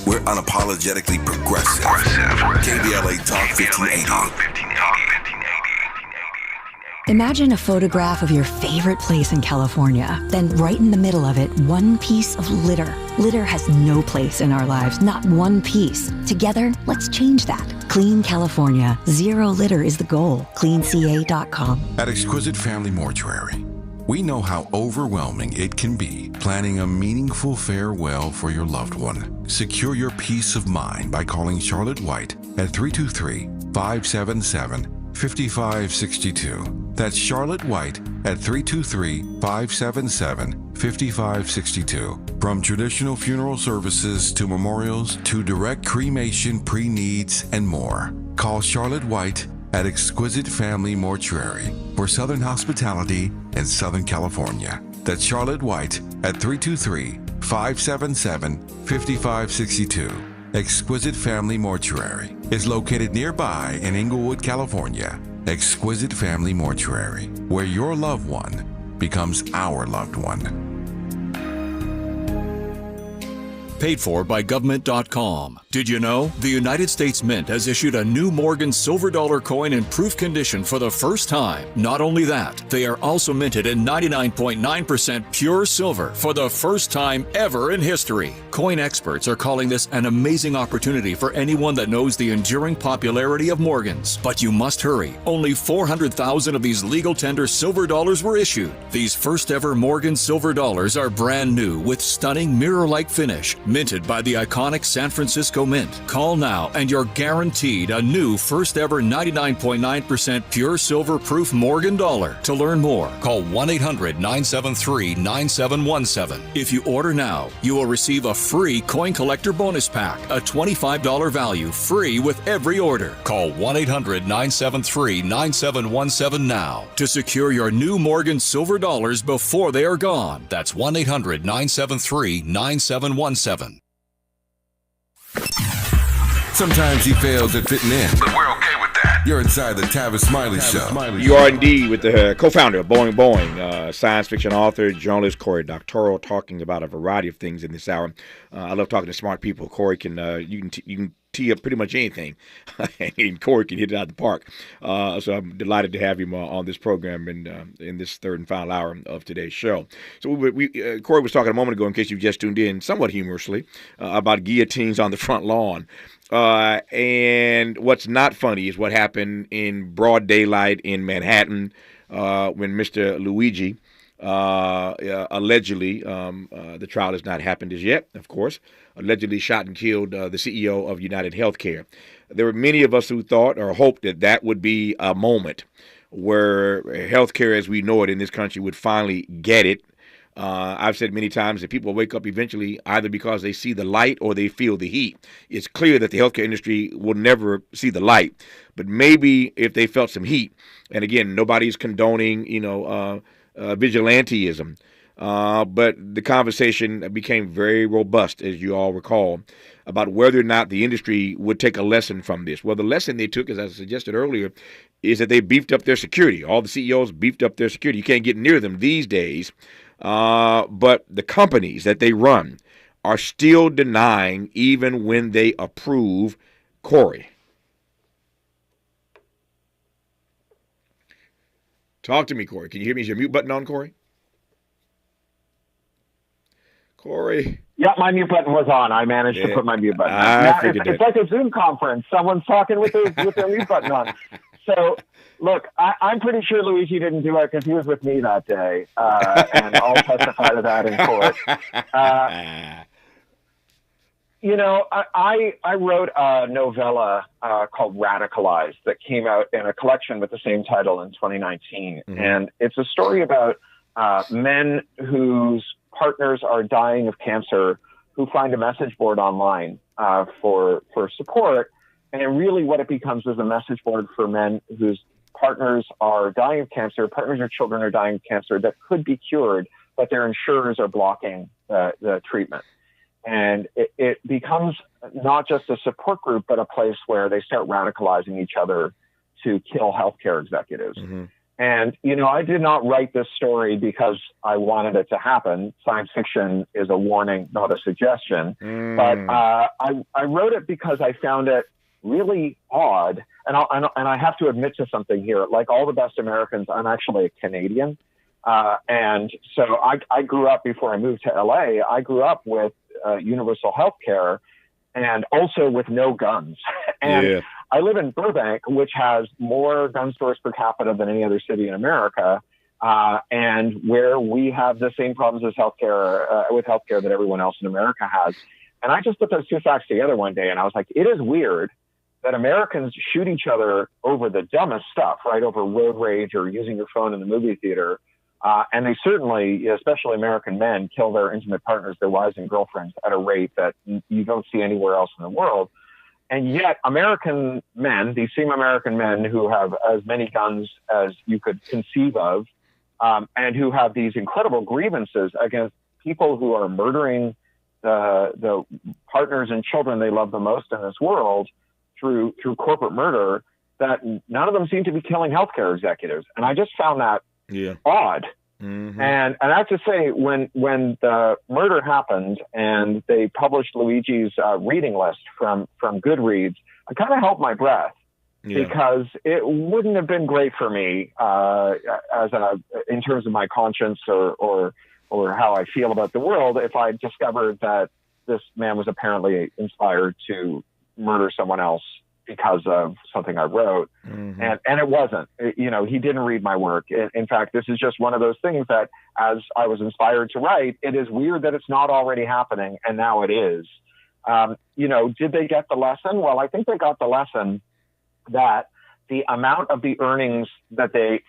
[SPEAKER 6] We're unapologetically progressive. KBLA Talk 1580.
[SPEAKER 12] Imagine a photograph of your favorite place in California. Then right in the middle of it, one piece of litter. Litter has no place in our lives, not one piece. Together, let's change that. Clean California. Zero litter is the goal. CleanCA.com.
[SPEAKER 6] At Exquisite Family Mortuary, we know how overwhelming it can be planning a meaningful farewell for your loved one. Secure your peace of mind by calling Charlotte White at 323-577-5562. That's Charlotte White at 323-577-5562. From traditional funeral services to memorials to direct cremation, pre-needs, and more. Call Charlotte White at Exquisite Family Mortuary for Southern hospitality in Southern California. That's Charlotte White at 323-577-5562. Exquisite Family Mortuary is located nearby in Inglewood, California. Exquisite Family Mortuary, where your loved one becomes our loved one.
[SPEAKER 13] Paid for by government.com. Did you know? The United States Mint has issued a new Morgan silver dollar coin in proof condition for the first time. Not only that, they are also minted in 99.9% pure silver for the first time ever in history. Coin experts are calling this an amazing opportunity for anyone that knows the enduring popularity of Morgans. But you must hurry. Only 400,000 of these legal tender silver dollars were issued. These first ever Morgan silver dollars are brand new with stunning mirror-like finish, minted by the iconic San Francisco Mint. Call now and you're guaranteed a new first ever 99.9% pure silver proof Morgan dollar. To learn more, call 1-800-973-9717. If you order now, you will receive a free coin collector bonus pack, a $25 value, free with every order. Call 1-800-973-9717 now to secure your new Morgan silver dollars before they are gone. That's 1-800-973-9717.
[SPEAKER 6] Sometimes he fails at fitting in, but we're okay with that. You're inside the Tavis Smiley Show.
[SPEAKER 4] You are indeed with the co-founder of Boing, science fiction author, journalist Cory Doctorow, talking about a variety of things in this hour. I love talking to smart people. Cory can you can tee up pretty much anything, and Cory can hit it out of the park. So I'm delighted to have him on this program in this third and final hour of today's show. So Cory was talking a moment ago, in case you just tuned in, somewhat humorously, about guillotines on the front lawn. And what's not funny is what happened in broad daylight in Manhattan when Mr. Luigi allegedly, the trial has not happened as yet, of course, allegedly shot and killed the CEO of United Healthcare. There were many of us who thought or hoped that that would be a moment where healthcare as we know it in this country would finally get it. I've said many times that people wake up eventually either because they see the light or they feel the heat. It's clear that the healthcare industry will never see the light, but maybe if they felt some heat, and again, nobody's condoning, vigilantism, but the conversation became very robust, as you all recall, about whether or not the industry would take a lesson from this. Well, the lesson they took, as I suggested earlier, is that they beefed up their security. All the CEOs beefed up their security. You can't get near them these days. But the companies that they run are still denying even when they approve. Cory. Talk to me, Cory. Can you hear me? Is your mute button on, Cory? Cory.
[SPEAKER 5] Yeah, my mute button was on. I managed to put my mute button on. It's like a Zoom conference. Someone's talking with their mute button on. So, look, I'm pretty sure Luigi didn't do it because he was with me that day, and I'll testify to that in court. I wrote a novella called Radicalized that came out in a collection with the same title in 2019. Mm-hmm. And it's a story about men whose partners are dying of cancer who find a message board online for support. And really what it becomes is a message board for men whose partners are dying of cancer, partners or children are dying of cancer that could be cured, but their insurers are blocking the treatment. And it becomes not just a support group, but a place where they start radicalizing each other to kill healthcare executives. Mm-hmm. And, I did not write this story because I wanted it to happen. Science fiction is a warning, not a suggestion. But I wrote it because I found it really odd. And I have to admit to something here. Like all the best Americans, I'm actually a Canadian. And so I grew up, before I moved to LA, I grew up with universal health care and also with no guns. And I live in Burbank, which has more gun stores per capita than any other city in America, and where we have the same problems as with healthcare that everyone else in America has. And I just put those two facts together one day, and I was like, it is weird that Americans shoot each other over the dumbest stuff, right? Over road rage or using your phone in the movie theater. And they certainly, especially American men, kill their intimate partners, their wives and girlfriends at a rate that you don't see anywhere else in the world. And yet American men, these same American men who have as many guns as you could conceive of, and who have these incredible grievances against people who are murdering the partners and children they love the most in this world through corporate murder, that none of them seem to be killing healthcare executives. And I just found that odd. Mm-hmm. And I have to say, when the murder happened and they published Luigi's reading list from Goodreads, I kind of held my breath because it wouldn't have been great for me in terms of my conscience or how I feel about the world if I discovered that this man was apparently inspired to murder someone else because of something I wrote. Mm-hmm. And it wasn't, he didn't read my work. In fact, this is just one of those things that as I was inspired to write, it is weird that it's not already happening. And now it is. Did they get the lesson? Well, I think they got the lesson that the amount of the earnings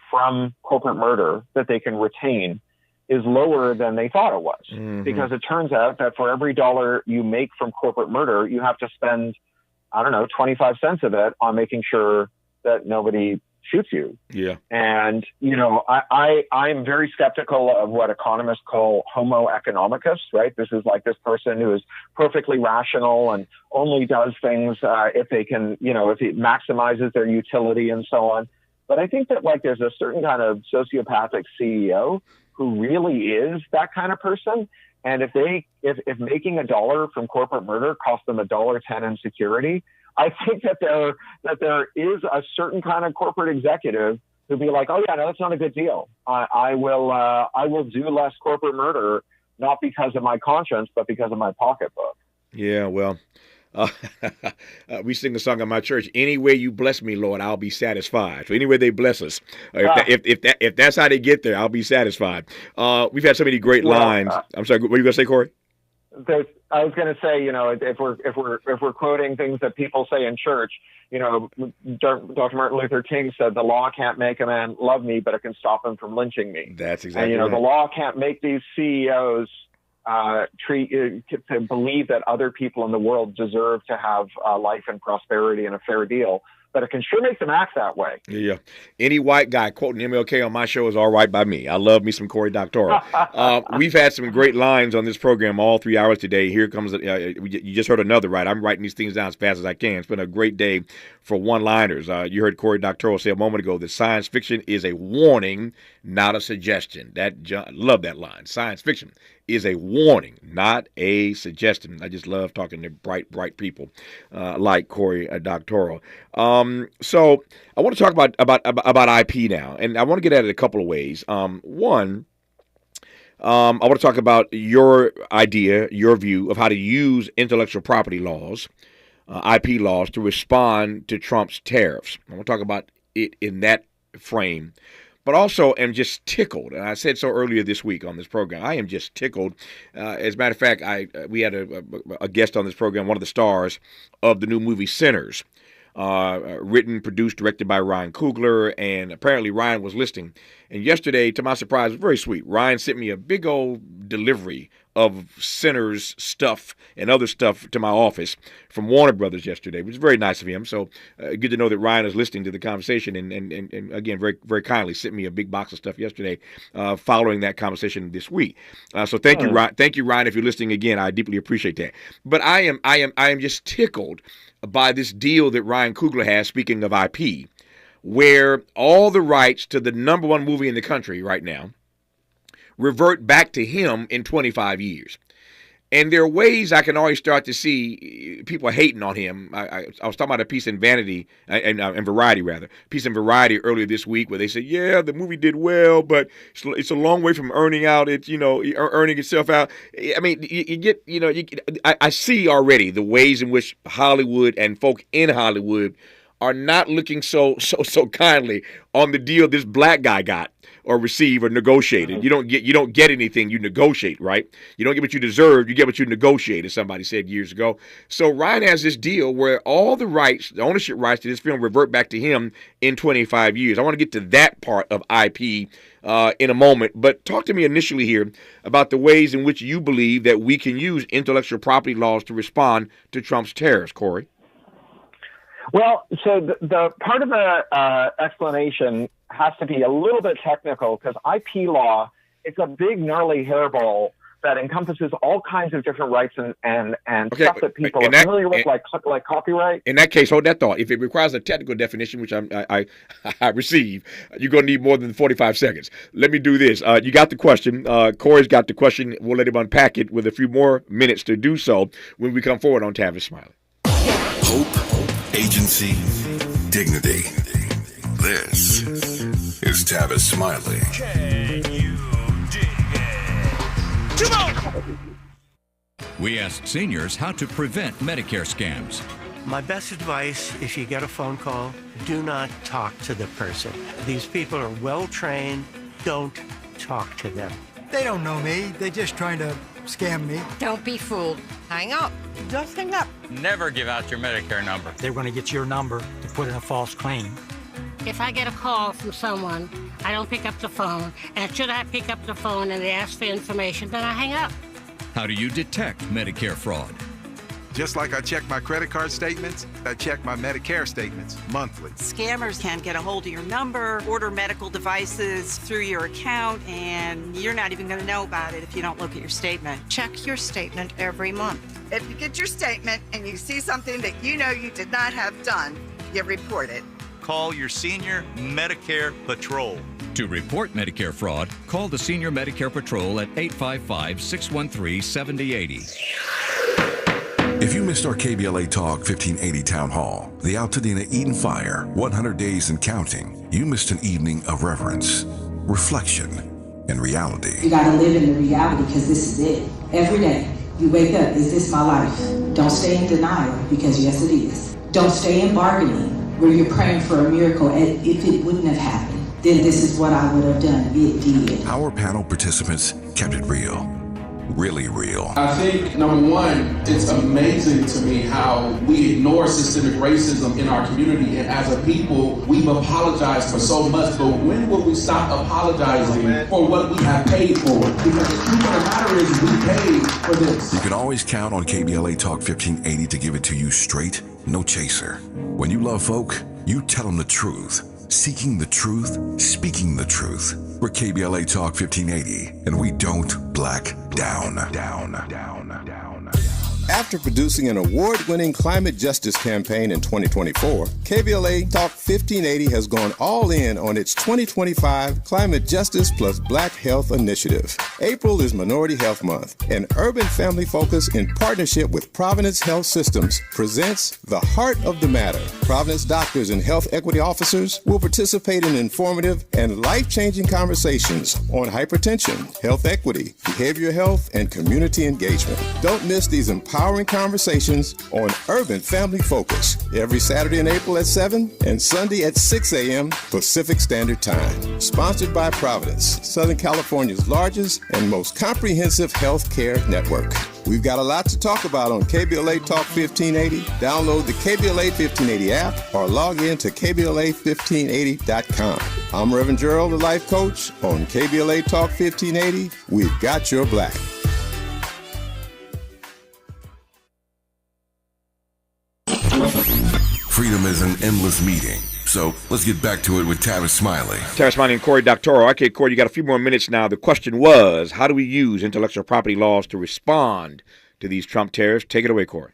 [SPEAKER 5] from corporate murder that they can retain is lower than they thought it was. Mm-hmm. Because it turns out that for every dollar you make from corporate murder, you have to spend 25 cents of it on making sure that nobody shoots you.
[SPEAKER 4] Yeah.
[SPEAKER 5] And, I'm very skeptical of what economists call homo economicus, right? This is like this person who is perfectly rational and only does things if they can, if it maximizes their utility and so on. But I think that there's a certain kind of sociopathic CEO who really is that kind of person. And if making $1 from corporate murder costs them $1.10 in security, I think that there is a certain kind of corporate executive who'd be like, oh yeah, no, that's not a good deal. I will do less corporate murder, not because of my conscience, but because of my pocketbook.
[SPEAKER 4] Yeah, well, we sing a song in my church. Any way you bless me, Lord, I'll be satisfied. So any way they bless us, if that's how they get there, I'll be satisfied. We've had so many great lines. I'm sorry, what were you gonna say, Corey?
[SPEAKER 5] I was going to say, if we're quoting things that people say in church, Dr. Martin Luther King said, the law can't make a man love me, but it can stop him from lynching me.
[SPEAKER 4] That's exactly
[SPEAKER 5] right.
[SPEAKER 4] The
[SPEAKER 5] law can't make these CEOs to believe that other people in the world deserve to have life and prosperity and a fair deal. But it can sure make them act that way.
[SPEAKER 4] Yeah. Any white guy quoting MLK on my show is all right by me. I love me some Cory Doctorow. We've had some great lines on this program all 3 hours today. Here comes, you just heard another, right? I'm writing these things down as fast as I can. It's been a great day for one-liners. You heard Cory Doctorow say a moment ago that science fiction is a warning, not a suggestion. Love that line. Science fiction is a warning, not a suggestion. I just love talking to bright people like Cory Doctorow. So I want to talk about IP now, and I want to get at it a couple of ways. One, I want to talk about your idea, your view of how to use intellectual property laws, IP laws, to respond to Trump's tariffs. I want to talk about it in that frame. But also am just tickled, and I said so earlier this week on this program. I am just tickled. As a matter of fact, we had a guest on this program, one of the stars of the new movie Sinners, written, produced, directed by Ryan Coogler, and apparently Ryan was listening. And yesterday, to my surprise, it was very sweet. Ryan sent me a big old delivery of Sinners stuff and other stuff to my office from Warner Brothers yesterday, which is very nice of him. So good to know that Ryan is listening to the conversation and again, very, very kindly sent me a big box of stuff yesterday following that conversation this week. So thank you, Ryan. Thank you, Ryan. If you're listening again, I deeply appreciate that. But I am just tickled by this deal that Ryan Coogler has, speaking of IP, where all the rights to the number one movie in the country right now revert back to him in 25 years. And there are ways I can already start to see people hating on him. I was talking about a piece in Vanity, and Variety rather, piece in Variety earlier this week where they said, yeah, the movie did well, but it's a long way from earning itself out. I mean, I see already the ways in which Hollywood and folk in Hollywood are not looking so kindly on the deal this black guy got or received or negotiated. You don't get anything, you negotiate, right? You don't get what you deserve, you get what you negotiate, as somebody said years ago. So Ryan has this deal where all the rights, the ownership rights to this film revert back to him in 25 years. I want to get to that part of IP in a moment, but talk to me initially here about the ways in which you believe that we can use intellectual property laws to respond to Trump's tariffs, Corey.
[SPEAKER 5] Well, so the part of the explanation has to be a little bit technical because IP law is a big, gnarly hairball that encompasses all kinds of different rights and stuff that people are familiar with, like copyright.
[SPEAKER 4] In that case, hold that thought. If it requires a technical definition, which I receive, you're going to need more than 45 seconds. Let me do this. You got the question. Corey's got the question. We'll let him unpack it with a few more minutes to do so when we come forward on Tavis Smiley.
[SPEAKER 6] Hope, agency, dignity. This is Tavis Smiley.
[SPEAKER 2] Can you dig it? Come on!
[SPEAKER 14] We asked seniors how to prevent Medicare scams.
[SPEAKER 15] My best advice, if you get a phone call, do not talk to the person. These people are well trained. Don't talk to them.
[SPEAKER 16] They don't know me. They're just trying to scam me.
[SPEAKER 17] Don't be fooled. Hang up. Just hang up.
[SPEAKER 18] Never give out your Medicare number.
[SPEAKER 16] They're going to get your number to put in a false claim.
[SPEAKER 19] If I get a call from someone, I don't pick up the phone. And should I pick up the phone and they ask for information, then I hang up.
[SPEAKER 14] How do you detect Medicare fraud?
[SPEAKER 20] Just like I check my credit card statements, I check my Medicare statements monthly.
[SPEAKER 17] Scammers can get a hold of your number, order medical devices through your account, and you're not even going to know about it if you don't look at your statement. Check your statement every month.
[SPEAKER 21] If you get your statement and you see something that you know you did not have done, you report it.
[SPEAKER 2] Call your senior Medicare Patrol.
[SPEAKER 14] To report Medicare fraud, call the Senior Medicare Patrol at 855-613-7080.
[SPEAKER 6] If you missed our KBLA Talk 1580 Town Hall, the Altadena Eden Fire, 100 Days and Counting, you missed an evening of reverence, reflection, and reality.
[SPEAKER 22] You gotta live in the reality because this is it. Every day, you wake up, is this my life? Don't stay in denial because yes it is. Don't stay in bargaining where you're praying for a miracle and if it wouldn't have happened, then this is what I would have done. It did.
[SPEAKER 6] Our panel participants kept it real. Really real.
[SPEAKER 23] I think, number one, it's amazing to me how we ignore systemic racism in our community, and as a people, we've apologized for so much, but when will we stop apologizing for what we have paid for? Because the truth of the matter is we paid for this.
[SPEAKER 6] You can always count on KBLA Talk 1580 to give it to you straight, no chaser. When you love folk, you tell them the truth. Seeking the truth, speaking the truth. We're KBLA Talk 1580, and we don't black down.
[SPEAKER 24] After producing an award-winning climate justice campaign in 2024, KBLA Talk 1580 has gone all in on its 2025 Climate Justice plus Black Health Initiative. April is Minority Health Month, and Urban Family Focus, in partnership with Providence Health Systems, presents The Heart of the Matter. Providence doctors and health equity officers will participate in informative and life-changing conversations on hypertension, health equity, behavioral health, and community engagement. Don't miss these empowering conversations on Urban Family Focus every Saturday in April at 7 and Sunday at 6 a.m. Pacific Standard Time. Sponsored by Providence, Southern California's largest and most comprehensive health care network. We've got a lot to talk about on KBLA Talk 1580. Download the KBLA 1580 app or log in to KBLA1580.com. I'm Reverend Gerald, the life coach. On KBLA Talk 1580, we've got your black.
[SPEAKER 6] Freedom is an endless meeting. So let's get back to it with Tavis Smiley.
[SPEAKER 4] Tavis Smiley and Corey Doctorow. Okay, Corey, you got a few more minutes now. The question was, how do we use intellectual property laws to respond to these Trump tariffs? Take it away, Corey.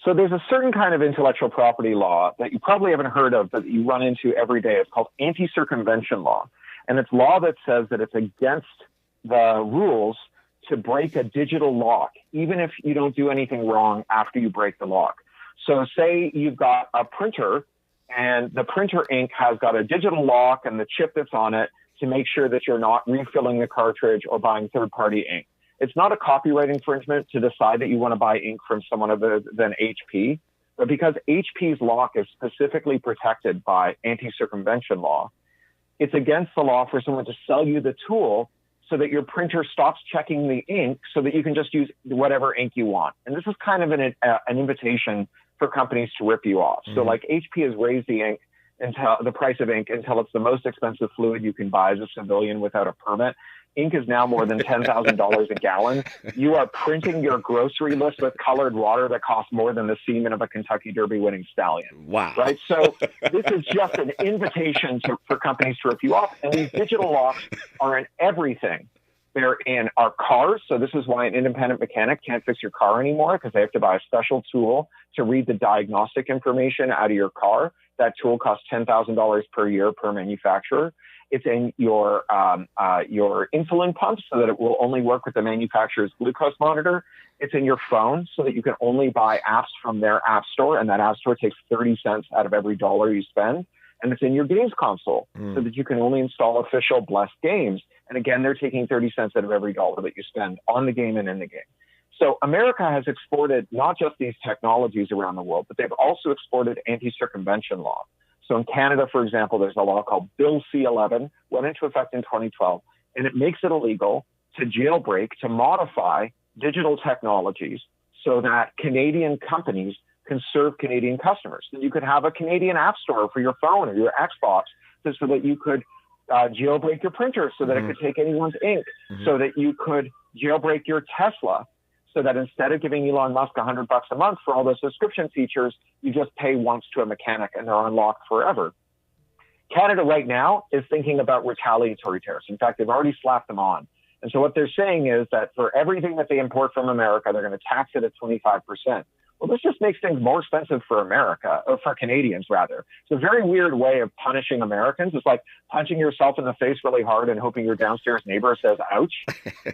[SPEAKER 5] So there's a certain kind of intellectual property law that you probably haven't heard of, but that you run into every day. It's called anti-circumvention law. And it's law that says that it's against the rules to break a digital lock, even if you don't do anything wrong after you break the lock. So say you've got a printer and the printer ink has got a digital lock and the chip that's on it to make sure that you're not refilling the cartridge or buying third-party ink. It's not a copyright infringement to decide that you want to buy ink from someone other than HP, but because HP's lock is specifically protected by anti-circumvention law, it's against the law for someone to sell you the tool so that your printer stops checking the ink so that you can just use whatever ink you want. And this is kind of an invitation for companies to rip you off. So like HP has raised the ink until the price of ink until it's the most expensive fluid you can buy as a civilian without a permit. Ink is now more than $10,000 a gallon. You are printing your grocery list with colored water that costs more than the semen of a Kentucky Derby winning stallion.
[SPEAKER 4] Wow.
[SPEAKER 5] Right? So this is just an invitation for companies to rip you off. And these digital locks are in everything. They're in our cars. So this is why an independent mechanic can't fix your car anymore, because they have to buy a special tool to read the diagnostic information out of your car. That tool costs $10,000 per year per manufacturer. It's in your insulin pump so that it will only work with the manufacturer's glucose monitor. It's in your phone so that you can only buy apps from their app store, and that app store takes 30 cents out of every dollar you spend. And it's in your games console so that you can only install official blessed games. And again, they're taking 30 cents out of every dollar that you spend on the game and in the game. So America has exported not just these technologies around the world, but they've also exported anti-circumvention law. So in Canada, for example, there's a law called Bill C-11, went into effect in 2012, and it makes it illegal to jailbreak, to modify digital technologies so that Canadian companies can serve Canadian customers. So you could have a Canadian app store for your phone or your Xbox so that you could jailbreak your printer so that it could take anyone's ink, so that you could jailbreak your Tesla so that instead of giving Elon Musk $100 a month for all those subscription features, you just pay once to a mechanic and they're unlocked forever. Canada right now is thinking about retaliatory tariffs. In fact, they've already slapped them on. And so what they're saying is that for everything that they import from America, they're going to tax it at 25%. Well, this just makes things more expensive for America, or for Canadians, rather. It's a very weird way of punishing Americans. It's like punching yourself in the face really hard and hoping your downstairs neighbor says, ouch.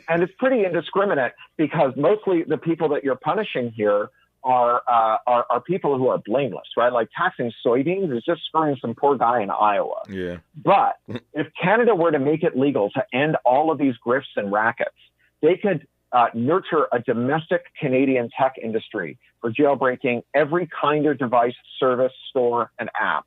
[SPEAKER 5] And it's pretty indiscriminate because mostly the people that you're punishing here are people who are blameless, right? Like taxing soybeans is just screwing some poor guy in Iowa.
[SPEAKER 4] Yeah.
[SPEAKER 5] But if Canada were to make it legal to end all of these grifts and rackets, they could nurture a domestic Canadian tech industry for jailbreaking every kind of device, service, store, and app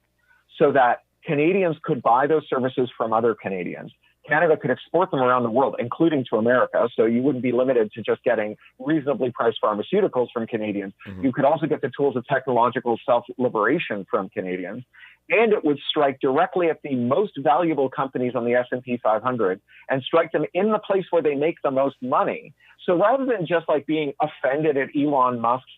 [SPEAKER 5] so that Canadians could buy those services from other Canadians. Canada could export them around the world, including to America, so you wouldn't be limited to just getting reasonably priced pharmaceuticals from Canadians. Mm-hmm. You could also get the tools of technological self-liberation from Canadians, and it would strike directly at the most valuable companies on the S&P 500 and strike them in the place where they make the most money. So rather than just like being offended at Elon Musk's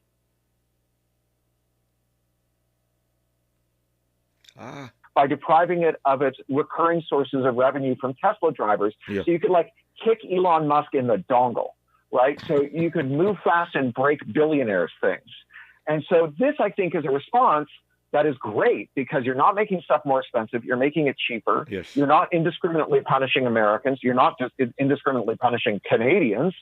[SPEAKER 5] by depriving it of its recurring sources of revenue from Tesla drivers. Yeah. So you could like kick Elon Musk in the dongle, right? So you could move fast and break billionaires' things. And so this, I think, is a response that is great because you're not making stuff more expensive. You're making it cheaper.
[SPEAKER 4] Yes.
[SPEAKER 5] You're not indiscriminately punishing Americans. You're not just indiscriminately punishing Canadians.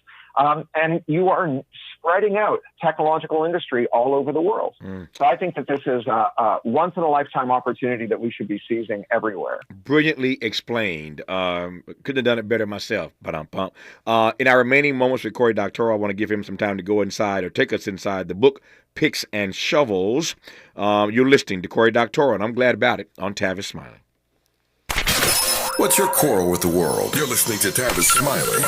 [SPEAKER 5] And you are spreading out technological industry all over the world. So I think that this is a once-in-a-lifetime opportunity that we should be seizing everywhere.
[SPEAKER 4] Brilliantly explained. Couldn't have done it better myself, but I'm pumped. In our remaining moments with Cory Doctorow, I want to give him some time to go inside or take us inside the book, Picks and Shovels. You're listening to Cory Doctorow, and I'm glad about it, on Tavis Smiley.
[SPEAKER 6] What's your quarrel with the world? You're listening to Tavis Smiley.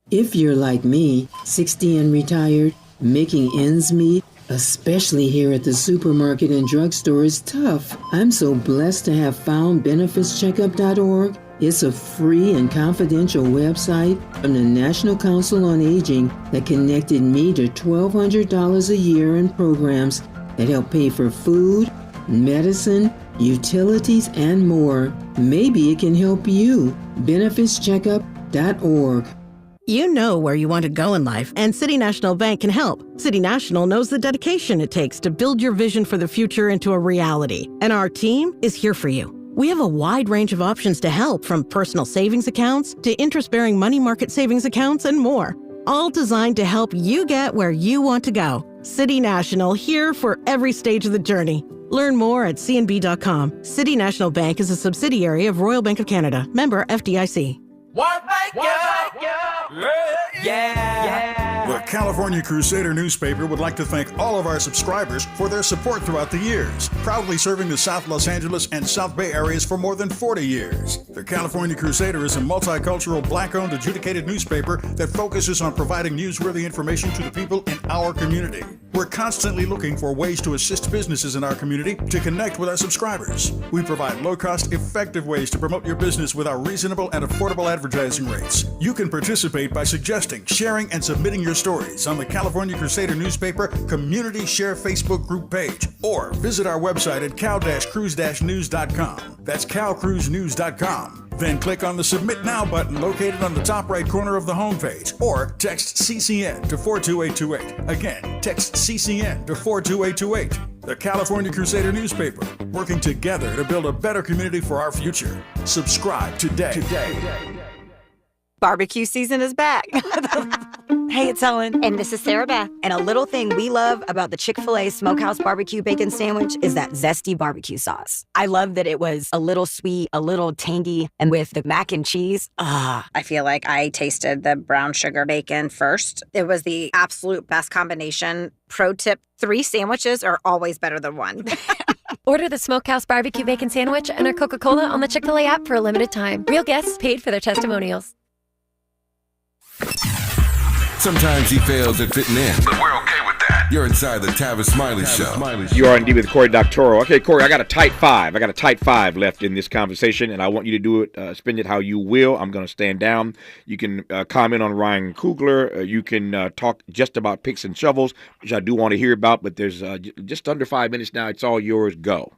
[SPEAKER 3] If you're like me, 60 and retired, making ends meet, especially here at the supermarket and drugstore, is tough. I'm so blessed to have found benefitscheckup.org. It's a free and confidential website from the National Council on Aging that connected me to $1,200 a year in programs that help pay for food, medicine, utilities, and more. Maybe it can help you. benefitscheckup.org.
[SPEAKER 7] You know where you want to go in life, and City National Bank can help. City National knows the dedication it takes to build your vision for the future into a reality, and our team is here for you. We have a wide range of options to help, from personal savings accounts to interest-bearing money market savings accounts and more, all designed to help you get where you want to go. City National, here for every stage of the journey. Learn more at cnb.com. City National Bank is a subsidiary of Royal Bank of Canada, member FDIC.
[SPEAKER 8] The California Crusader newspaper would like to thank all of our subscribers for their support throughout the years, proudly serving the South Los Angeles and South Bay areas for more than 40 years. The California Crusader is a multicultural, Black-owned, adjudicated newspaper that focuses on providing newsworthy information to the people in our community. We're constantly looking for ways to assist businesses in our community to connect with our subscribers. We provide low-cost, effective ways to promote your business with our reasonable and affordable advertising rates. You can participate by suggesting, sharing, and submitting your stories on the California Crusader newspaper Community Share Facebook group page, or visit our website at cal-cruise-news.com. That's calcruisenews.com. Then click on the Submit Now button located on the top right corner of the homepage, or text CCN to 42828. Again, text CCN to 42828. The California Crusader newspaper, working together to build a better community for our future. Subscribe today.
[SPEAKER 9] Barbecue season is back. Hey, it's Ellen.
[SPEAKER 25] And this is Sarah Beth.
[SPEAKER 9] And a little thing we love about the Chick-fil-A Smokehouse Barbecue Bacon Sandwich is that zesty barbecue sauce. I love that it was a little sweet, a little tangy, and with the mac and cheese.
[SPEAKER 25] I feel like I tasted the brown sugar bacon first. It was the absolute best combination. Pro tip, 3 sandwiches are always better than 1.
[SPEAKER 26] Order the Smokehouse Barbecue Bacon Sandwich and our Coca-Cola on the Chick-fil-A app for a limited time. Real guests paid for their testimonials.
[SPEAKER 6] Sometimes he fails at fitting in, but we're okay with that. You're inside the Tavis Smiley Show.
[SPEAKER 4] You are indeed with Corey Doctorow. Okay, Corey, I got a tight five left in this conversation, and I want you to do it, spend it how you will. I'm going to stand down. You can comment on Ryan Coogler. You can talk just about picks and shovels, which I do want to hear about, but there's just under 5 minutes now. It's all yours. Go.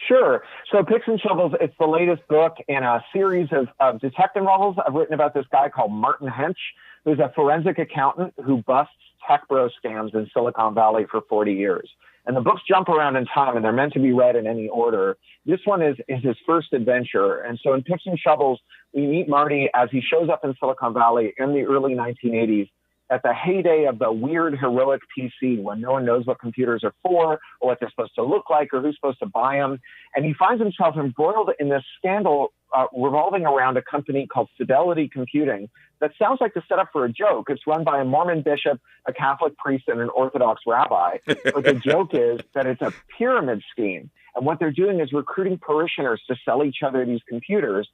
[SPEAKER 5] Sure. So Picks and Shovels, it's the latest book in a series of detective novels. I've written about this guy called Martin Hench, who's a forensic accountant who busts tech bro scams in Silicon Valley for 40 years. And the books jump around in time, and they're meant to be read in any order. This one is his first adventure. And so in Picks and Shovels, we meet Marty as he shows up in Silicon Valley in the early 1980s at the heyday of the weird, heroic PC, when no one knows what computers are for or what they're supposed to look like or who's supposed to buy them. And he finds himself embroiled in this scandal revolving around a company called Fidelity Computing that sounds like the setup for a joke. It's run by a Mormon bishop, a Catholic priest, and an Orthodox rabbi. But the joke is that it's a pyramid scheme. And what they're doing is recruiting parishioners to sell each other these computers,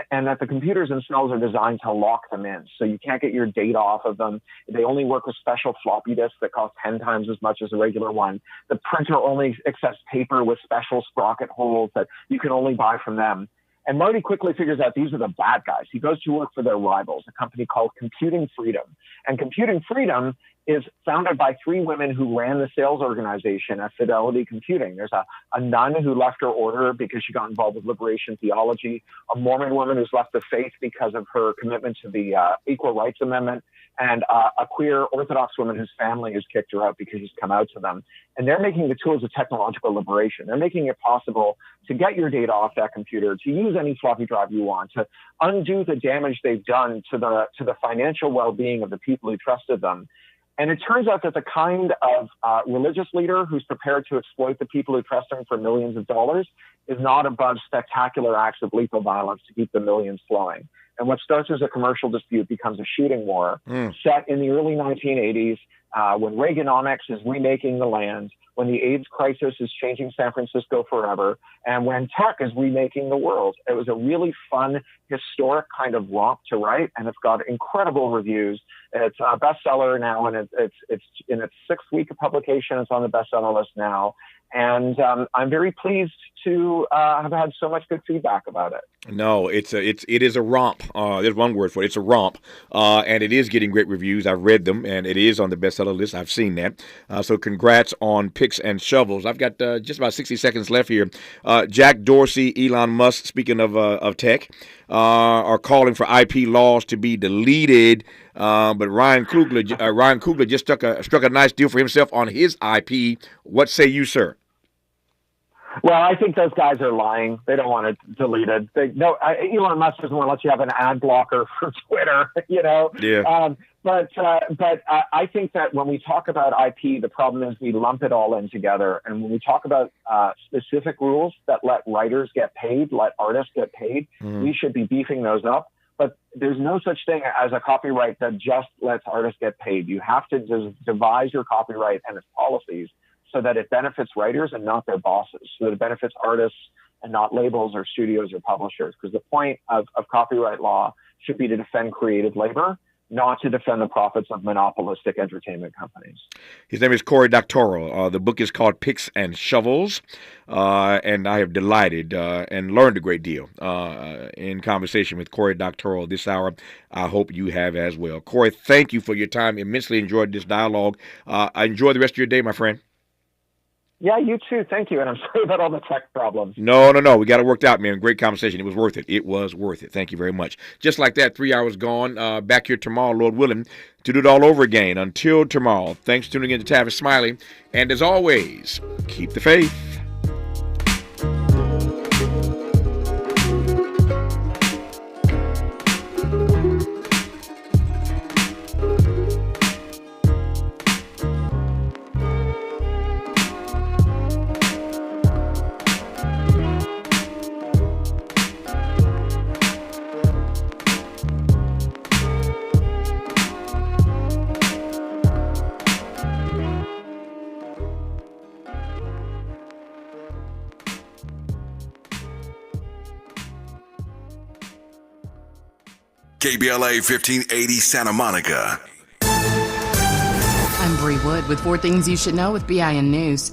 [SPEAKER 5] and that the computers themselves are designed to lock them in. So you can't get your data off of them. They only work with special floppy disks that cost 10 times as much as a regular one. The printer only accepts paper with special sprocket holes that you can only buy from them. And Marty quickly figures out these are the bad guys. He goes to work for their rivals, a company called Computing Freedom. And Computing Freedom is founded by three women who ran the sales organization at Fidelity Computing. There's a nun who left her order because she got involved with liberation theology, a Mormon woman who's left the faith because of her commitment to the Equal Rights Amendment, and a queer Orthodox woman whose family has kicked her out because she's come out to them. And they're making the tools of technological liberation. They're making it possible to get your data off that computer, to use any floppy drive you want, to undo the damage they've done to the financial well-being of the people who trusted them. And it turns out that the kind of religious leader who's prepared to exploit the people who trust him for millions of dollars is not above spectacular acts of lethal violence to keep the millions flowing. And what starts as a commercial dispute becomes a shooting war set in the early 1980s when Reaganomics is remaking the land, when the AIDS crisis is changing San Francisco forever, and when tech is remaking the world. It was a really fun, historic kind of romp to write, and it's got incredible reviews. It's a bestseller now, and it's in its 6th week of publication. It's on the bestseller list now. And I'm very pleased to have had so much good feedback about it.
[SPEAKER 4] No, it is a romp. There's one word for it. It's a romp, and it is getting great reviews. I've read them, and it is on the bestseller list. I've seen that. So congrats on Picks and Shovels. I've got just about 60 seconds left here. Jack Dorsey, Elon Musk, speaking of tech, are calling for IP laws to be deleted. But Ryan Coogler just struck a nice deal for himself on his IP. What say you, sir?
[SPEAKER 5] Well, I think those guys are lying. They don't want it deleted. Elon Musk doesn't want to let you have an ad blocker for Twitter, you know?
[SPEAKER 4] Yeah.
[SPEAKER 5] But I think that when we talk about IP, the problem is we lump it all in together. And when we talk about specific rules that let writers get paid, let artists get paid, we should be beefing those up. But there's no such thing as a copyright that just lets artists get paid. You have to devise your copyright and its policies so that it benefits writers and not their bosses, so that it benefits artists and not labels or studios or publishers. Because the point of copyright law should be to defend creative labor, not to defend the profits of monopolistic entertainment companies.
[SPEAKER 4] His name is Corey Doctorow. The book is called Picks and Shovels, and I have delighted and learned a great deal in conversation with Corey Doctorow this hour. I hope you have as well. Corey, thank you for your time. Immensely enjoyed this dialogue. Enjoy the rest of your day, my friend.
[SPEAKER 5] Yeah, you too. Thank you. And I'm sorry about all the tech problems.
[SPEAKER 4] No. We got it worked out, man. Great conversation. It was worth it. It was worth it. Thank you very much. Just like that, 3 hours gone. Back here tomorrow, Lord willing, to do it all over again. Until tomorrow, thanks for tuning in to Tavis Smiley. And as always, keep the faith.
[SPEAKER 6] KBLA 1580 Santa Monica.
[SPEAKER 1] I'm Avery Wood with 4 Things You Should Know with BIN News.